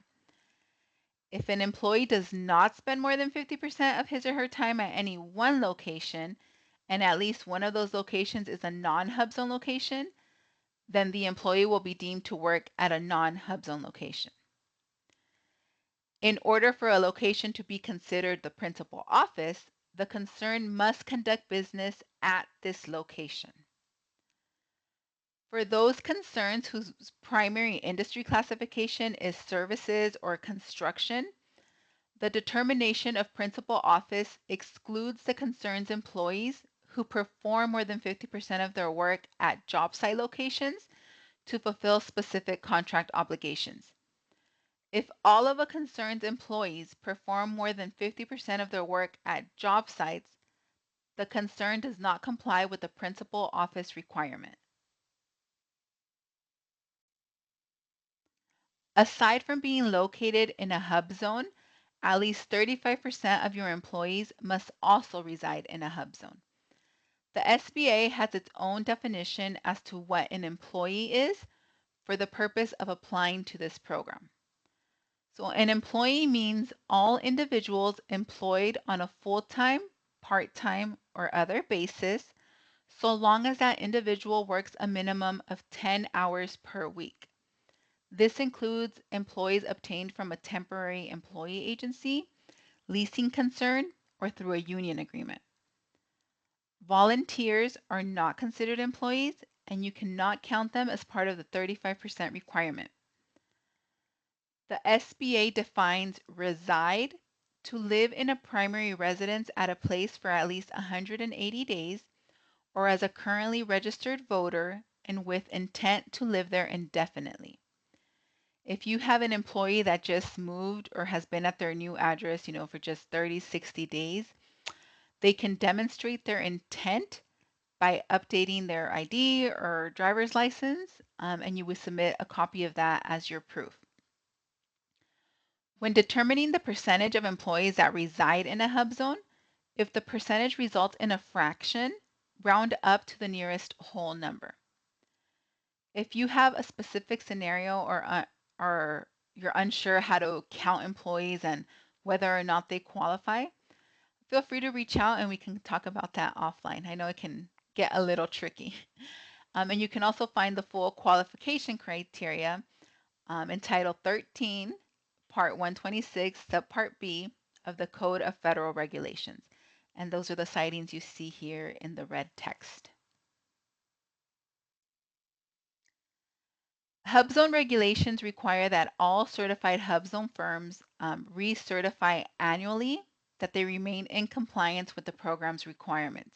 If an employee does not spend more than 50% of his or her time at any one location, and at least one of those locations is a non-HUBZone location, then the employee will be deemed to work at a non-HUBZone location. In order for a location to be considered the principal office, the concern must conduct business at this location. For those concerns whose primary industry classification is services or construction, the determination of principal office excludes the concern's employees who perform more than 50% of their work at job site locations to fulfill specific contract obligations. If all of a concern's employees perform more than 50% of their work at job sites, the concern does not comply with the principal office requirement. Aside from being located in a hub zone, at least 35% of your employees must also reside in a hub zone. The SBA has its own definition as to what an employee is for the purpose of applying to this program. So an employee means all individuals employed on a full-time, part-time, or other basis, so long as that individual works a minimum of 10 hours per week. This includes employees obtained from a temporary employee agency, leasing concern, or through a union agreement. Volunteers are not considered employees, and you cannot count them as part of the 35% requirement. The SBA defines reside to live in a primary residence at a place for at least 180 days or as a currently registered voter and with intent to live there indefinitely. If you have an employee that just moved or has been at their new address, for just 30, 60 days, they can demonstrate their intent by updating their ID or driver's license, and you would submit a copy of that as your proof. When determining the percentage of employees that reside in a hub zone, if the percentage results in a fraction, round up to the nearest whole number. If you have a specific scenario or you're unsure how to count employees and whether or not they qualify, feel free to reach out and we can talk about that offline. I know it can get a little tricky. And you can also find the full qualification criteria in Title 13, Part 126, Subpart B of the Code of Federal Regulations. And those are the citings you see here in the red text. HUBZone regulations require that all certified HUBZone firms recertify annually that they remain in compliance with the program's requirements.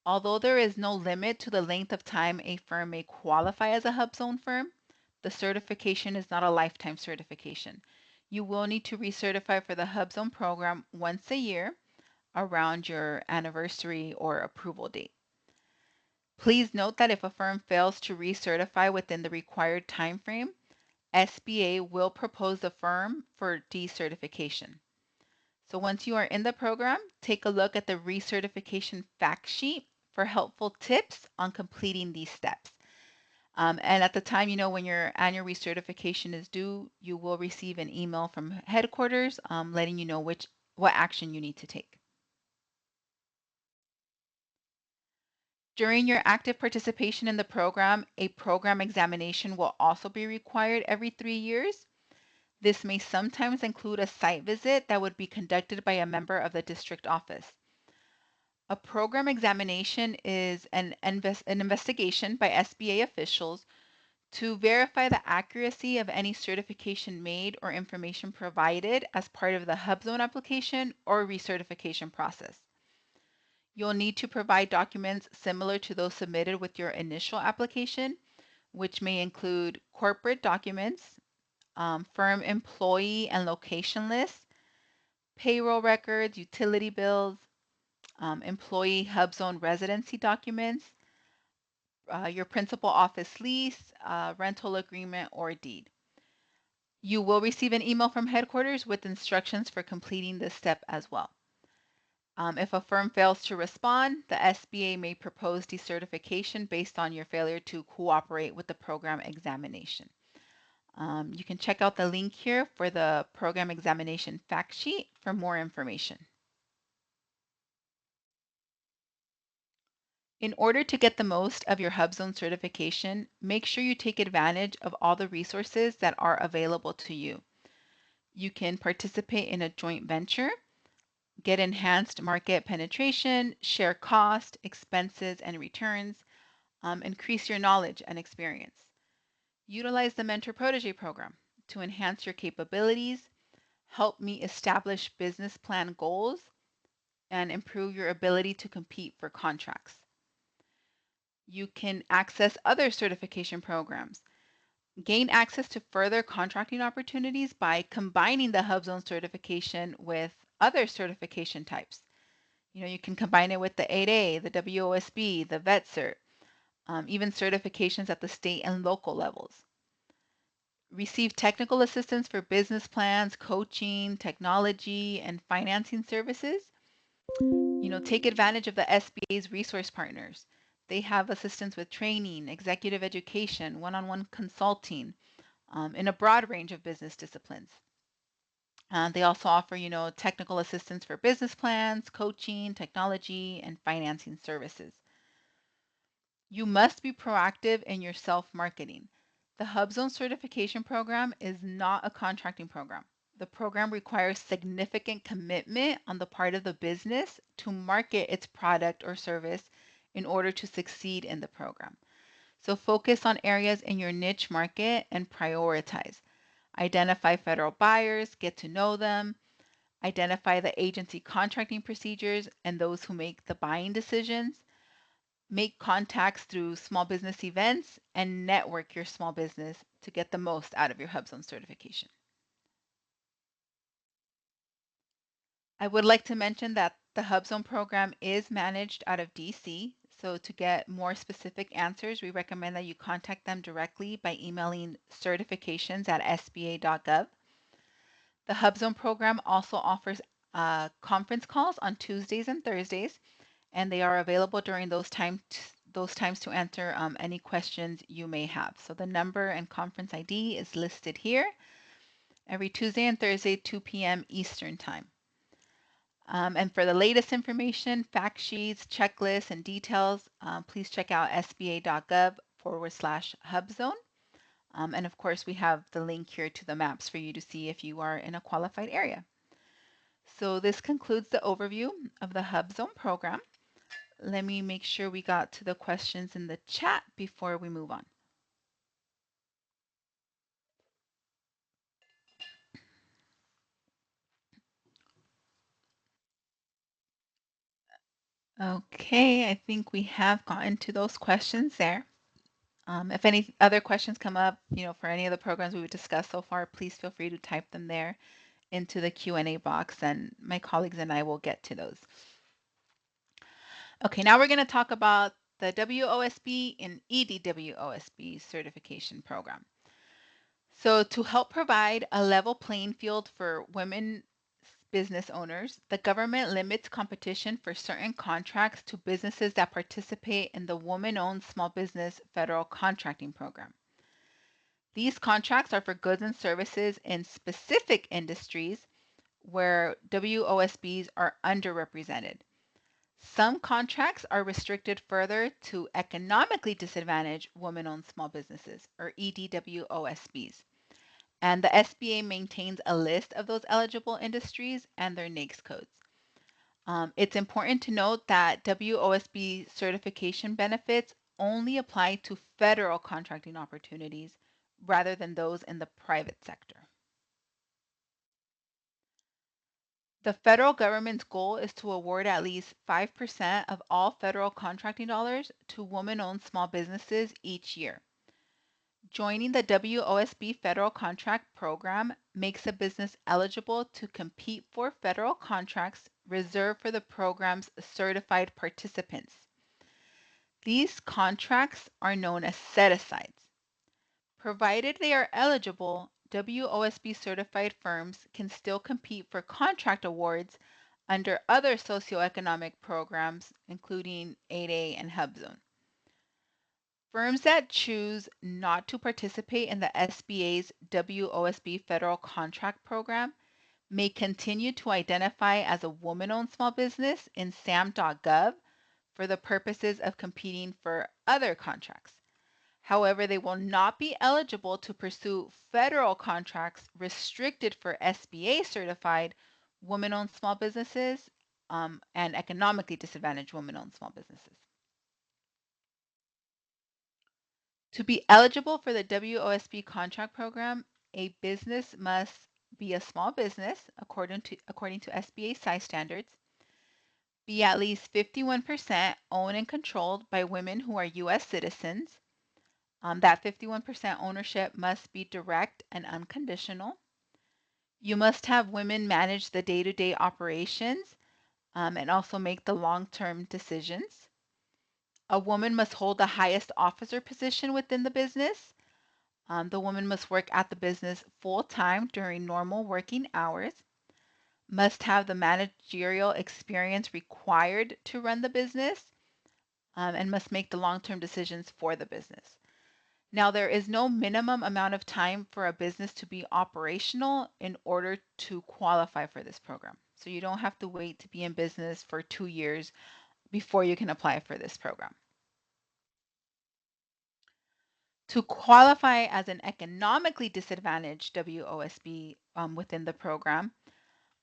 Although there is no limit to the length of time a firm may qualify as a HUBZone firm, the certification is not a lifetime certification. You will need to recertify for the HUBZone program once a year around your anniversary or approval date. Please note that if a firm fails to recertify within the required time frame, SBA will propose the firm for decertification. So once you are in the program, take a look at the recertification fact sheet for helpful tips on completing these steps. And at the time, when your annual recertification is due, you will receive an email from headquarters letting you know what action you need to take. During your active participation in the program, a program examination will also be required every 3 years. This may sometimes include a site visit that would be conducted by a member of the district office. A program examination is an investigation by SBA officials to verify the accuracy of any certification made or information provided as part of the HUBZone application or recertification process. You'll need to provide documents similar to those submitted with your initial application, which may include corporate documents, firm employee and location lists, payroll records, utility bills, employee HUBZone residency documents, your principal office lease, rental agreement, or deed. You will receive an email from headquarters with instructions for completing this step as well. If a firm fails to respond, the SBA may propose decertification based on your failure to cooperate with the program examination. You can check out the link here for the program examination fact sheet for more information. In order to get the most of your HUBZone certification, make sure you take advantage of all the resources that are available to you. You can participate in a joint venture, get enhanced market penetration, share cost, expenses, and returns, increase your knowledge and experience. Utilize the Mentor Protege program to enhance your capabilities, help me establish business plan goals, and improve your ability to compete for contracts. You can access other certification programs. Gain access to further contracting opportunities by combining the HUBZone certification with other certification types. You can combine it with the 8A, the WOSB, the VetCert, even certifications at the state and local levels. Receive technical assistance for business plans, coaching, technology, and financing services. Take advantage of the SBA's resource partners. They have assistance with training, executive education, one-on-one consulting in a broad range of business disciplines. They also offer, technical assistance for business plans, coaching, technology, and financing services. You must be proactive in your self-marketing. The HUBZone certification program is not a contracting program. The program requires significant commitment on the part of the business to market its product or service in order to succeed in the program. So focus on areas in your niche market and prioritize. Identify federal buyers, get to know them, identify the agency contracting procedures and those who make the buying decisions, make contacts through small business events, and network your small business to get the most out of your HUBZone certification. I would like to mention that the HUBZone program is managed out of DC. So to get more specific answers, we recommend that you contact them directly by emailing certifications@sba.gov. The HUBZone program also offers conference calls on Tuesdays and Thursdays, and they are available during those times to answer any questions you may have. So the number and conference ID is listed here every Tuesday and Thursday, 2 p.m. Eastern Time. And for the latest information, fact sheets, checklists, and details, please check out sba.gov/HUBZone. And of course, we have the link here to the maps for you to see if you are in a qualified area. So this concludes the overview of the HUBZone program. Let me make sure we got to the questions in the chat before we move on. Okay, I think we have gotten to those questions there. If any other questions come up, for any of the programs we've discussed so far, please feel free to type them there into the Q&A box, and my colleagues and I will get to those. Okay, now we're going to talk about the WOSB and EDWOSB certification program. So to help provide a level playing field for women business owners, the government limits competition for certain contracts to businesses that participate in the Woman-Owned Small Business Federal Contracting Program. These contracts are for goods and services in specific industries where WOSBs are underrepresented. Some contracts are restricted further to economically disadvantaged women-owned small businesses, or EDWOSBs. And the SBA maintains a list of those eligible industries and their NAICS codes. It's important to note that WOSB certification benefits only apply to federal contracting opportunities rather than those in the private sector. The federal government's goal is to award at least 5% of all federal contracting dollars to women-owned small businesses each year. Joining the WOSB federal contract program makes a business eligible to compete for federal contracts reserved for the program's certified participants. These contracts are known as set-asides. Provided they are eligible, WOSB certified firms can still compete for contract awards under other socioeconomic programs, including 8A and HUBZone. Firms that choose not to participate in the SBA's WOSB federal contract program may continue to identify as a woman-owned small business in SAM.gov for the purposes of competing for other contracts. However, they will not be eligible to pursue federal contracts restricted for SBA certified women-owned small businesses and economically disadvantaged women-owned small businesses. To be eligible for the WOSB contract program, a business must be a small business according to SBA size standards, be at least 51% owned and controlled by women who are U.S. citizens. That 51% ownership must be direct and unconditional. You must have women manage the day-to-day operations and also make the long-term decisions. A woman must hold the highest officer position within the business. The woman must work at the business full-time during normal working hours, must have the managerial experience required to run the business, and must make the long-term decisions for the business. Now, there is no minimum amount of time for a business to be operational in order to qualify for this program. So you don't have to wait to be in business for 2 years before you can apply for this program. To qualify as an economically disadvantaged WOSB within the program,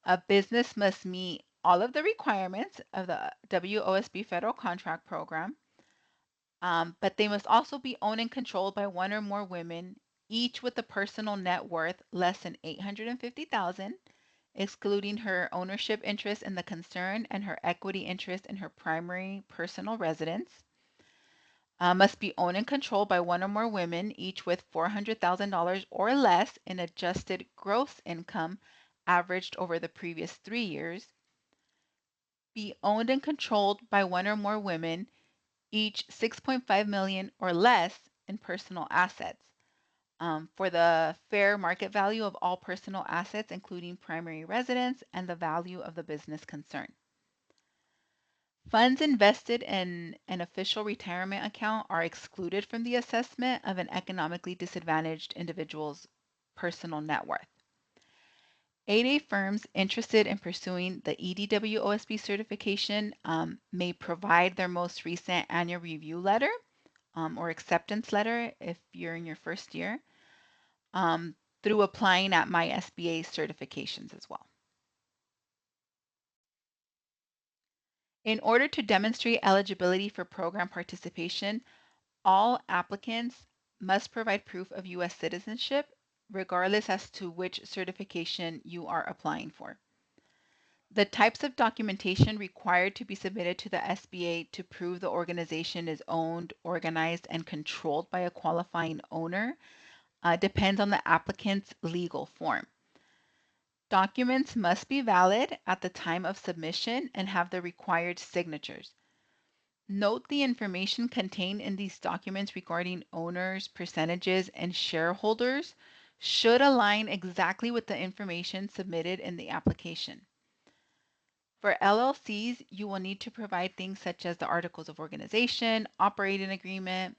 a business must meet all of the requirements of the WOSB federal contract program, but they must also be owned and controlled by one or more women, each with a personal net worth less than $850,000, excluding her ownership interest in the concern and her equity interest in her primary personal residence. Must be owned and controlled by one or more women, each with $400,000 or less in adjusted gross income averaged over the previous 3 years. Be owned and controlled by one or more women, each 6.5 million or less in personal assets. For the fair market value of all personal assets, including primary residence and the value of the business concern. Funds invested in an official retirement account are excluded from the assessment of an economically disadvantaged individual's personal net worth. 8A firms interested in pursuing the EDWOSB certification may provide their most recent annual review letter or acceptance letter if you're in your first year through applying at My SBA certifications as well. In order to demonstrate eligibility for program participation, all applicants must provide proof of U.S. citizenship, regardless as to which certification you are applying for. The types of documentation required to be submitted to the SBA to prove the organization is owned, organized, and controlled by a qualifying owner depends on the applicant's legal form. Documents must be valid at the time of submission and have the required signatures. Note the information contained in these documents regarding owners, percentages, and shareholders should align exactly with the information submitted in the application. For LLCs, you will need to provide things such as the articles of organization, operating agreement,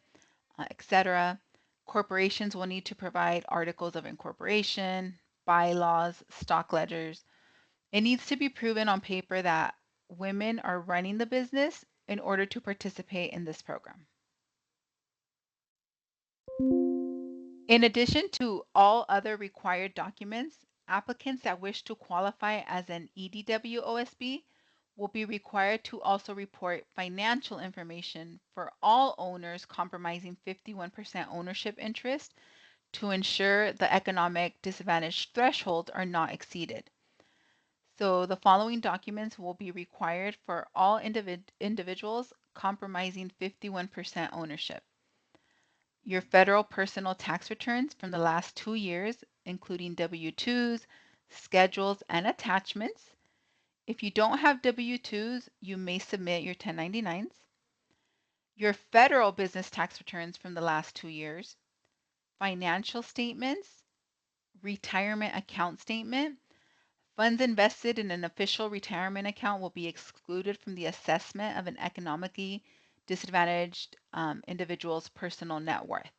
etc. Corporations will need to provide articles of incorporation, bylaws, stock ledgers. It needs to be proven on paper that women are running the business in order to participate in this program. In addition to all other required documents, applicants that wish to qualify as an EDW OSB will be required to also report financial information for all owners compromising 51% ownership interest to ensure the economic disadvantage thresholds are not exceeded. So the following documents will be required for all individuals compromising 51% ownership: your federal personal tax returns from the last 2 years, including W-2s, schedules, and attachments. If you don't have W-2s, you may submit your 1099s. Your federal business tax returns from the last 2 years, financial statements, retirement account statement. Funds invested in an official retirement account will be excluded from the assessment of an economically disadvantaged individual's personal net worth.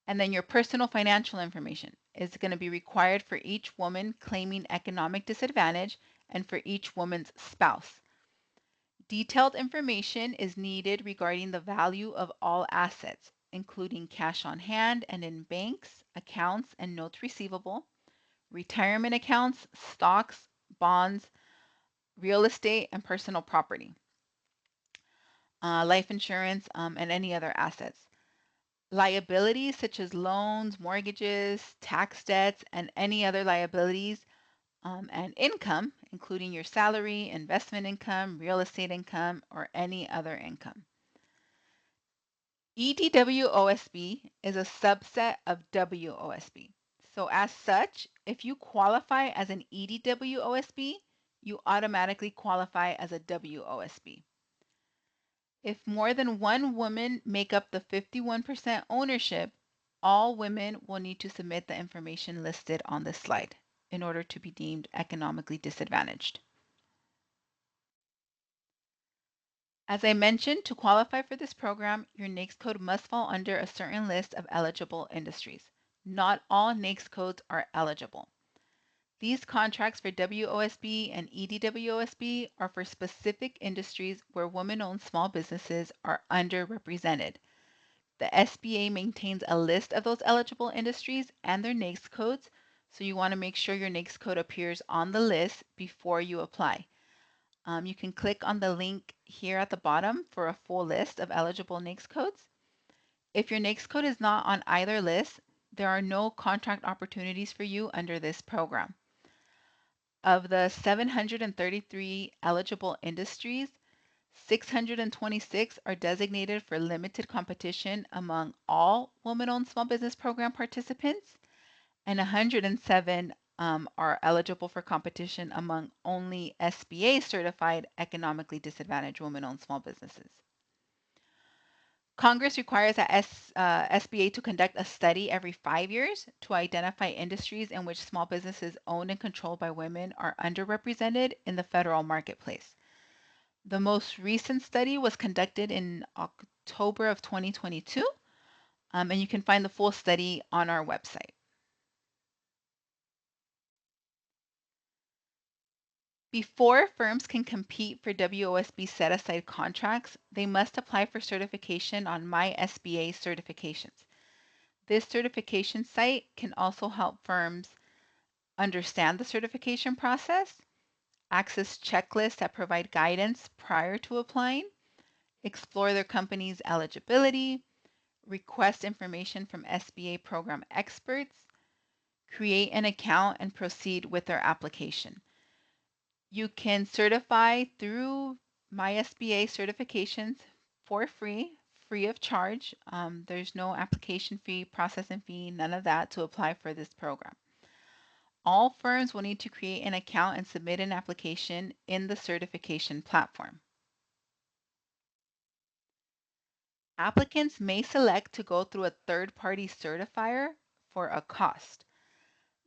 And then your personal financial information is going to be required for each woman claiming economic disadvantage and for each woman's spouse. Detailed information is needed regarding the value of all assets, including cash on hand and in banks, accounts, and notes receivable, retirement accounts, stocks, bonds, real estate, and personal property, life insurance, and any other assets. Liabilities such as loans, mortgages, tax debts, and any other liabilities, and income, including your salary, investment income, real estate income, or any other income. EDW OSB is a subset of WOSB. So as such, if you qualify as an EDW OSB, you automatically qualify as a WOSB. If more than one woman make up the 51% ownership, all women will need to submit the information listed on this slide in order to be deemed economically disadvantaged. As I mentioned, to qualify for this program, your NAICS code must fall under a certain list of eligible industries. Not all NAICS codes are eligible. These contracts for WOSB and EDWOSB are for specific industries where women-owned small businesses are underrepresented. The SBA maintains a list of those eligible industries and their NAICS codes, so you want to make sure your NAICS code appears on the list before you apply. You can click on the link here at the bottom for a full list of eligible NAICS codes. If your NAICS code is not on either list, there are no contract opportunities for you under this program. Of the 733 eligible industries, 626 are designated for limited competition among all women-owned small business program participants, and 107 are eligible for competition among only SBA certified economically disadvantaged women-owned small businesses. Congress requires that SBA to conduct a study every 5 years to identify industries in which small businesses owned and controlled by women are underrepresented in the federal marketplace. The most recent study was conducted in October of 2022, and you can find the full study on our website. Before firms can compete for WOSB set-aside contracts, they must apply for certification on My SBA certifications. This certification site can also help firms understand the certification process, access checklists that provide guidance prior to applying, explore their company's eligibility, request information from SBA program experts, create an account, and proceed with their application. You can certify through My SBA certifications for free of charge. There's no application fee, processing fee, none of that to apply for this program. All firms will need to create an account and submit an application in the certification platform. Applicants may select to go through a third-party certifier for a cost.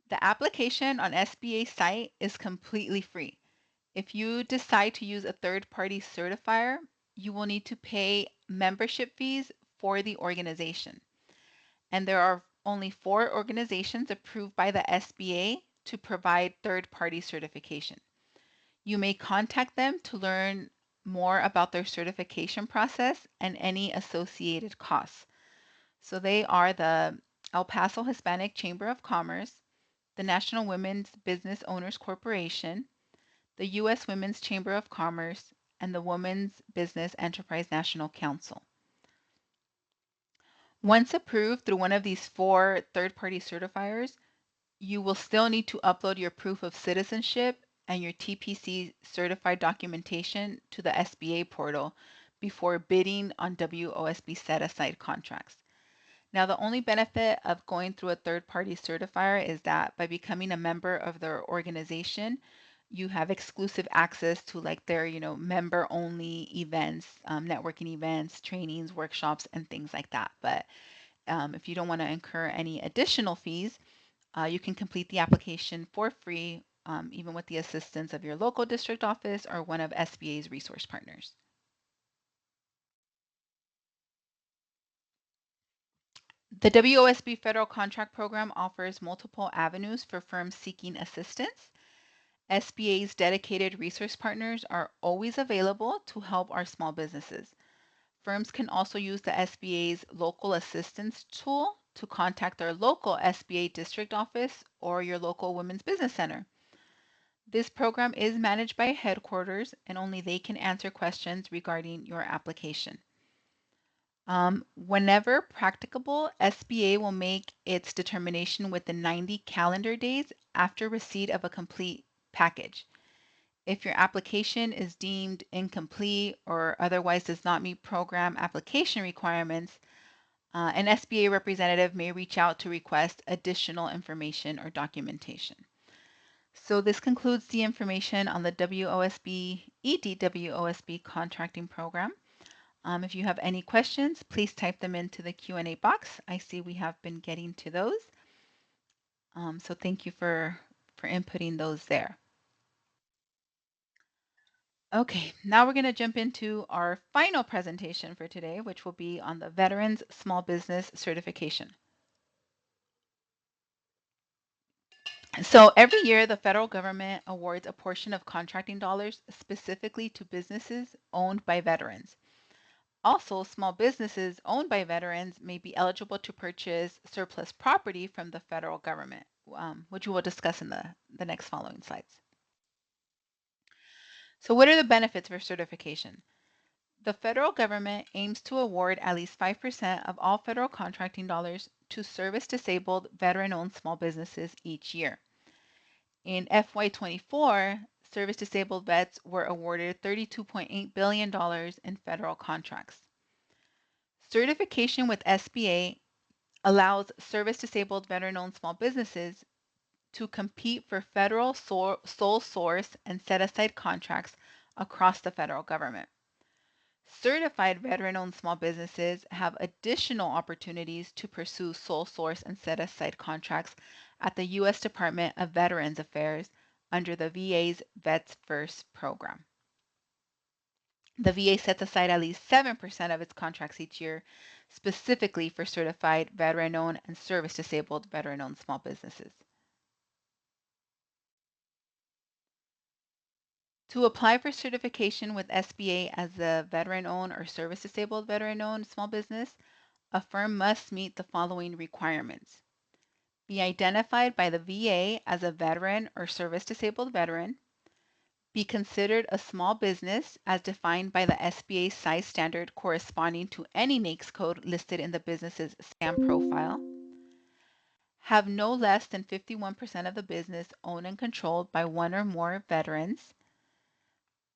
The application on SBA site is completely free. If you decide to use a third-party certifier, you will need to pay membership fees for the organization. And there are only 4 organizations approved by the SBA to provide third-party certification. You may contact them to learn more about their certification process and any associated costs. So they are the El Paso Hispanic Chamber of Commerce, the National Women's Business Owners Corporation, the U.S. Women's Chamber of Commerce, and the Women's Business Enterprise National Council. Once approved through one of these 4 third-party certifiers, you will still need to upload your proof of citizenship and your TPC certified documentation to the SBA portal before bidding on WOSB set-aside contracts. Now, the only benefit of going through a third-party certifier is that by becoming a member of their organization, you have exclusive access to like their, member-only events, networking events, trainings, workshops, and things like that. But if you don't want to incur any additional fees, you can complete the application for free, even with the assistance of your local district office or one of SBA's resource partners. The WOSB Federal Contract Program offers multiple avenues for firms seeking assistance. SBA's dedicated resource partners are always available to help our small businesses. Firms can also use the SBA's local assistance tool to contact their local SBA district office or your local women's business center. This program is managed by headquarters and only they can answer questions regarding your application. Whenever practicable, SBA will make its determination within 90 calendar days after receipt of a complete package. If your application is deemed incomplete or otherwise does not meet program application requirements, an SBA representative may reach out to request additional information or documentation. So this concludes the information on the WOSB EDWOSB contracting program. If you have any questions, please type them into the Q&A box. I see we have been getting to those. So thank you for inputting those there. Okay, now we're going to jump into our final presentation for today, which will be on the Veterans Small Business Certification. So every year, the federal government awards a portion of contracting dollars specifically to businesses owned by veterans. Also, small businesses owned by veterans may be eligible to purchase surplus property from the federal government, which we will discuss in the next following slides. So what are the benefits for certification? The federal government aims to award at least 5% of all federal contracting dollars to service-disabled veteran-owned small businesses each year. In FY24, service-disabled vets were awarded $32.8 billion in federal contracts. Certification with SBA allows service-disabled veteran-owned small businesses to compete for federal sole source and set-aside contracts across the federal government. Certified veteran-owned small businesses have additional opportunities to pursue sole source and set-aside contracts at the U.S. Department of Veterans Affairs under the VA's VetCert Program. The VA sets aside at least 7% of its contracts each year, specifically for certified veteran-owned and service-disabled veteran-owned small businesses. To apply for certification with SBA as a veteran-owned or service-disabled veteran-owned small business, a firm must meet the following requirements. Be identified by the VA as a veteran or service-disabled veteran. Be considered a small business as defined by the SBA size standard corresponding to any NAICS code listed in the business's SAM profile. Have no less than 51% of the business owned and controlled by one or more veterans.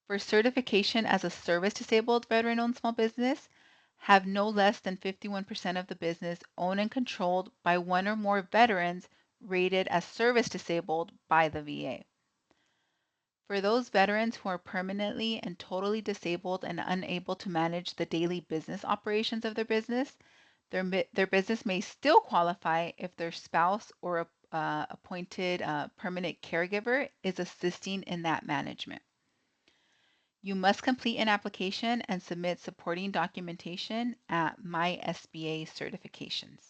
For certification as a service-disabled veteran-owned small business, have no less than 51% of the business owned and controlled by one or more veterans rated as service-disabled by the VA. For those veterans who are permanently and totally disabled and unable to manage the daily business operations of their business, their business may still qualify if their spouse or appointed permanent caregiver is assisting in that management. You must complete an application and submit supporting documentation at My SBA Certifications.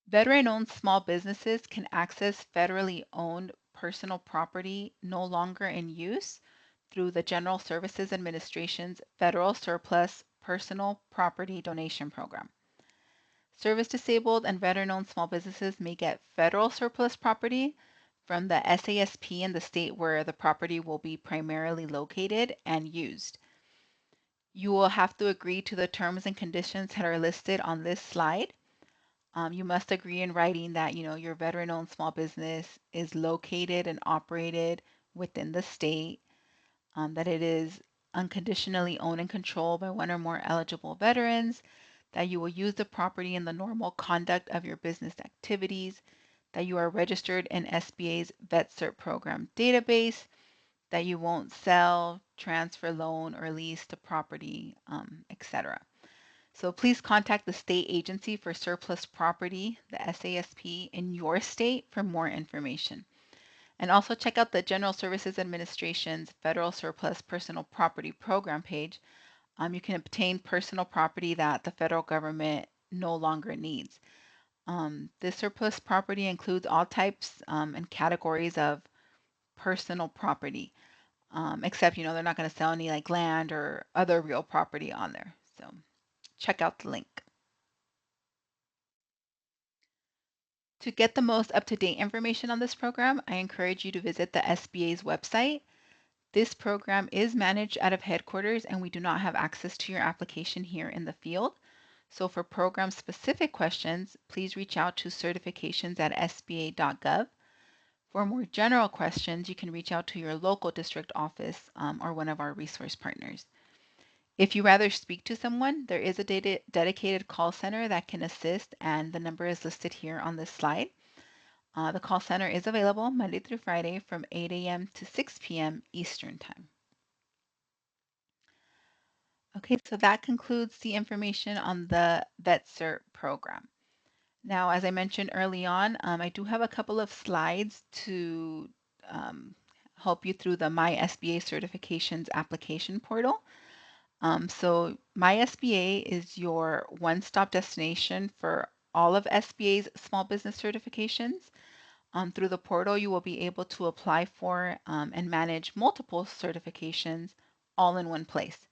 Veteran-owned small businesses can access federally owned personal property no longer in use through the General Services Administration's Federal Surplus Personal Property Donation Program. Service-disabled and veteran-owned small businesses may get federal surplus property from the SASP in the state where the property will be primarily located and used. You will have to agree to the terms and conditions that are listed on this slide. You must agree in writing that your veteran-owned small business is located and operated within the state, that it is unconditionally owned and controlled by one or more eligible veterans, that you will use the property in the normal conduct of your business activities, that you are registered in SBA's VetCert Program database, that you won't sell, transfer, loan, or lease the property, etc. So please contact the state agency for surplus property, the SASP, in your state for more information. And also check out the General Services Administration's Federal Surplus Personal Property Program page. You can obtain personal property that the federal government no longer needs. This surplus property includes all types and categories of personal property, except they're not going to sell any like land or other real property on there. So check out the link. To get the most up-to-date information on this program, I encourage you to visit the SBA's website. This program is managed out of headquarters and we do not have access to your application here in the field. So for program-specific questions, please reach out to certifications@sba.gov. For more general questions, you can reach out to your local district office or one of our resource partners. If you rather speak to someone, there is a dedicated call center that can assist, and the number is listed here on this slide. The call center is available Monday through Friday from 8 a.m. to 6 p.m. Eastern Time. Okay, so that concludes the information on the VetCert program. Now, as I mentioned early on, I do have a couple of slides to help you through the My SBA Certifications application portal. So My SBA is your one-stop destination for all of SBA's small business certifications. Through the portal, you will be able to apply for and manage multiple certifications all in one place.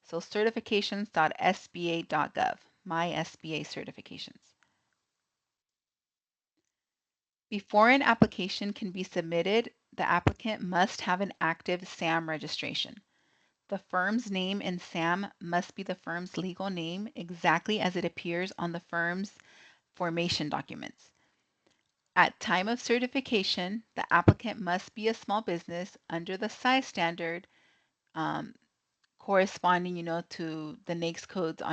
So certifications.sba.gov, My SBA Certifications. Before an application can be submitted, the applicant must have an active SAM registration. The firm's name in SAM must be the firm's legal name exactly as it appears on the firm's formation documents. At time of certification, the applicant must be a small business under the size standard corresponding, to the NAICS codes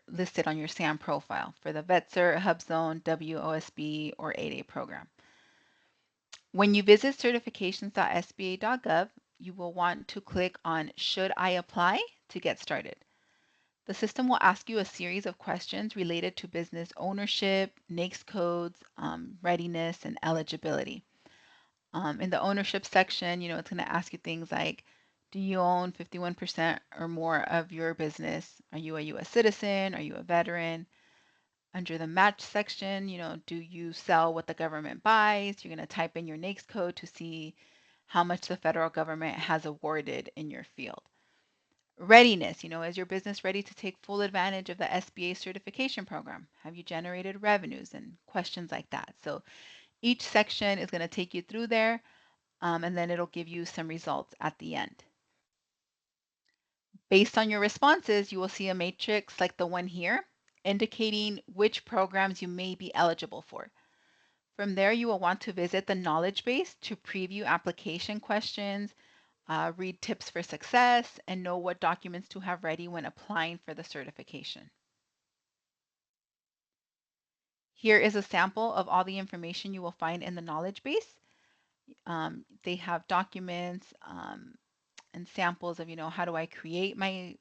listed on your SAM profile for the VetCert, HUBZone, WOSB, or 8A program. When you visit certifications.sba.gov, you will want to click on Should I Apply to get started. The system will ask you a series of questions related to business ownership, NAICS codes, readiness, and eligibility. In the ownership section, it's going to ask you things like, do you own 51% or more of your business? Are you a U.S. citizen? Are you a veteran? Under the match section, do you sell what the government buys? You're going to type in your NAICS code to see how much the federal government has awarded in your field. Readiness, is your business ready to take full advantage of the SBA certification program? Have you generated revenues and questions like that? So each section is going to take you through there, and then it'll give you some results at the end. Based on your responses, you will see a matrix like the one here, indicating which programs you may be eligible for. From there, you will want to visit the knowledge base to preview application questions, read tips for success, and know what documents to have ready when applying for the certification. Here is a sample of all the information you will find in the knowledge base. They have documents and samples of, how do I create my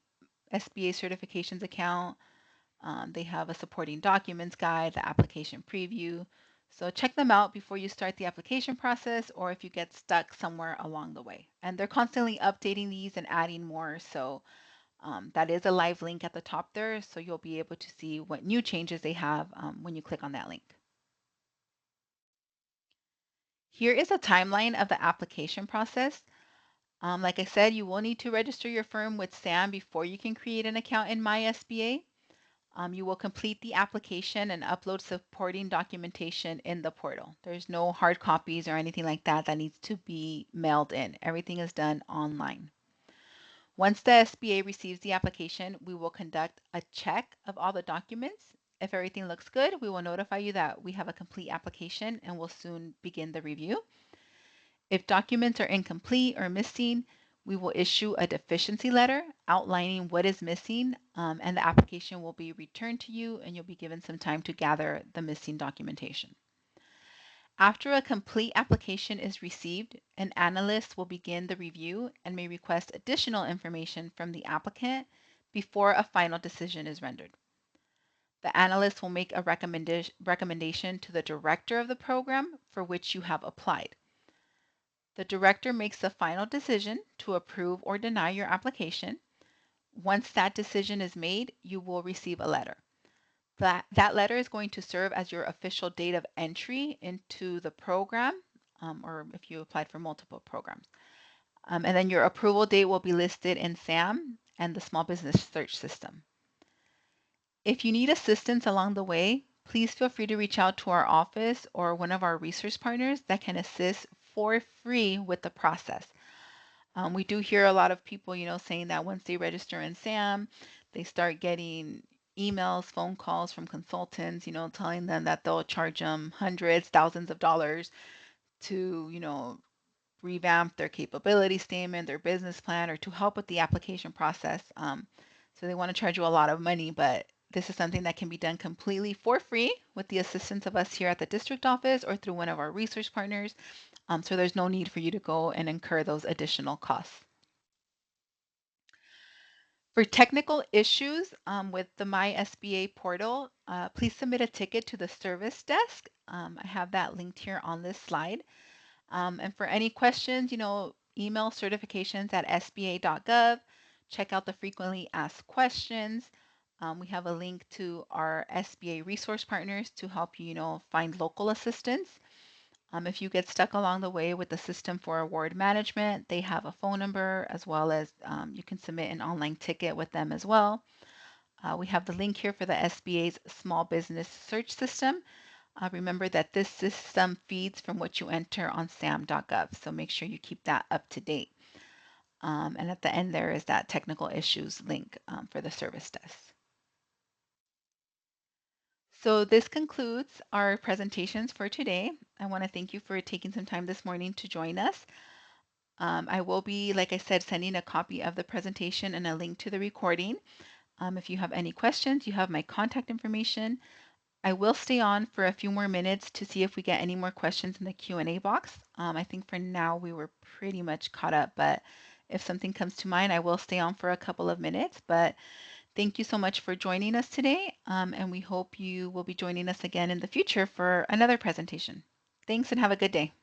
SBA certifications account. They have a supporting documents guide, the application preview, So check them out before you start the application process or if you get stuck somewhere along the way. And they're constantly updating these and adding more. So that is a live link at the top there. So you'll be able to see what new changes they have when you click on that link. Here is a timeline of the application process. Like I said, you will need to register your firm with SAM before you can create an account in MySBA. You will complete the application and upload supporting documentation in the portal. There's no hard copies or anything like that that needs to be mailed in. Everything is done online. Once the SBA receives the application, we will conduct a check of all the documents. If everything looks good, we will notify you that we have a complete application and will soon begin the review. If documents are incomplete or missing, we will issue a deficiency letter outlining what is missing, and the application will be returned to you and you'll be given some time to gather the missing documentation. After a complete application is received, an analyst will begin the review and may request additional information from the applicant before a final decision is rendered. The analyst will make a recommendation to the director of the program for which you have applied. The director makes the final decision to approve or deny your application. Once that decision is made, you will receive a letter. That letter is going to serve as your official date of entry into the program, or if you applied for multiple programs. And then your approval date will be listed in SAM and the Small Business Search System. If you need assistance along the way, please feel free to reach out to our office or one of our research partners that can assist for free with the process. We do hear a lot of people, saying that once they register in SAM, they start getting emails, phone calls from consultants, telling them that they'll charge them hundreds, thousands of dollars to, revamp their capability statement, their business plan, or to help with the application process. So they want to charge you a lot of money, but this is something that can be done completely for free with the assistance of us here at the district office or through one of our research partners. So there's no need for you to go and incur those additional costs. For technical issues with the My SBA portal, please submit a ticket to the service desk. I have that linked here on this slide. And for any questions, email certifications@sba.gov. Check out the frequently asked questions. We have a link to our SBA resource partners to help you, find local assistance. If you get stuck along the way with the system for award management, they have a phone number as well as you can submit an online ticket with them as well. We have the link here for the SBA's Small Business Search System. Remember that this system feeds from what you enter on sam.gov, so make sure you keep that up to date. And at the end there is that technical issues link for the service desk. So this concludes our presentations for today. I want to thank you for taking some time this morning to join us. I will be, like I said, sending a copy of the presentation and a link to the recording. If you have any questions, you have my contact information. I will stay on for a few more minutes to see if we get any more questions in the Q&A box. I think for now we were pretty much caught up, but if something comes to mind, I will stay on for a couple of minutes. But thank you so much for joining us today, and we hope you will be joining us again in the future for another presentation. Thanks and have a good day.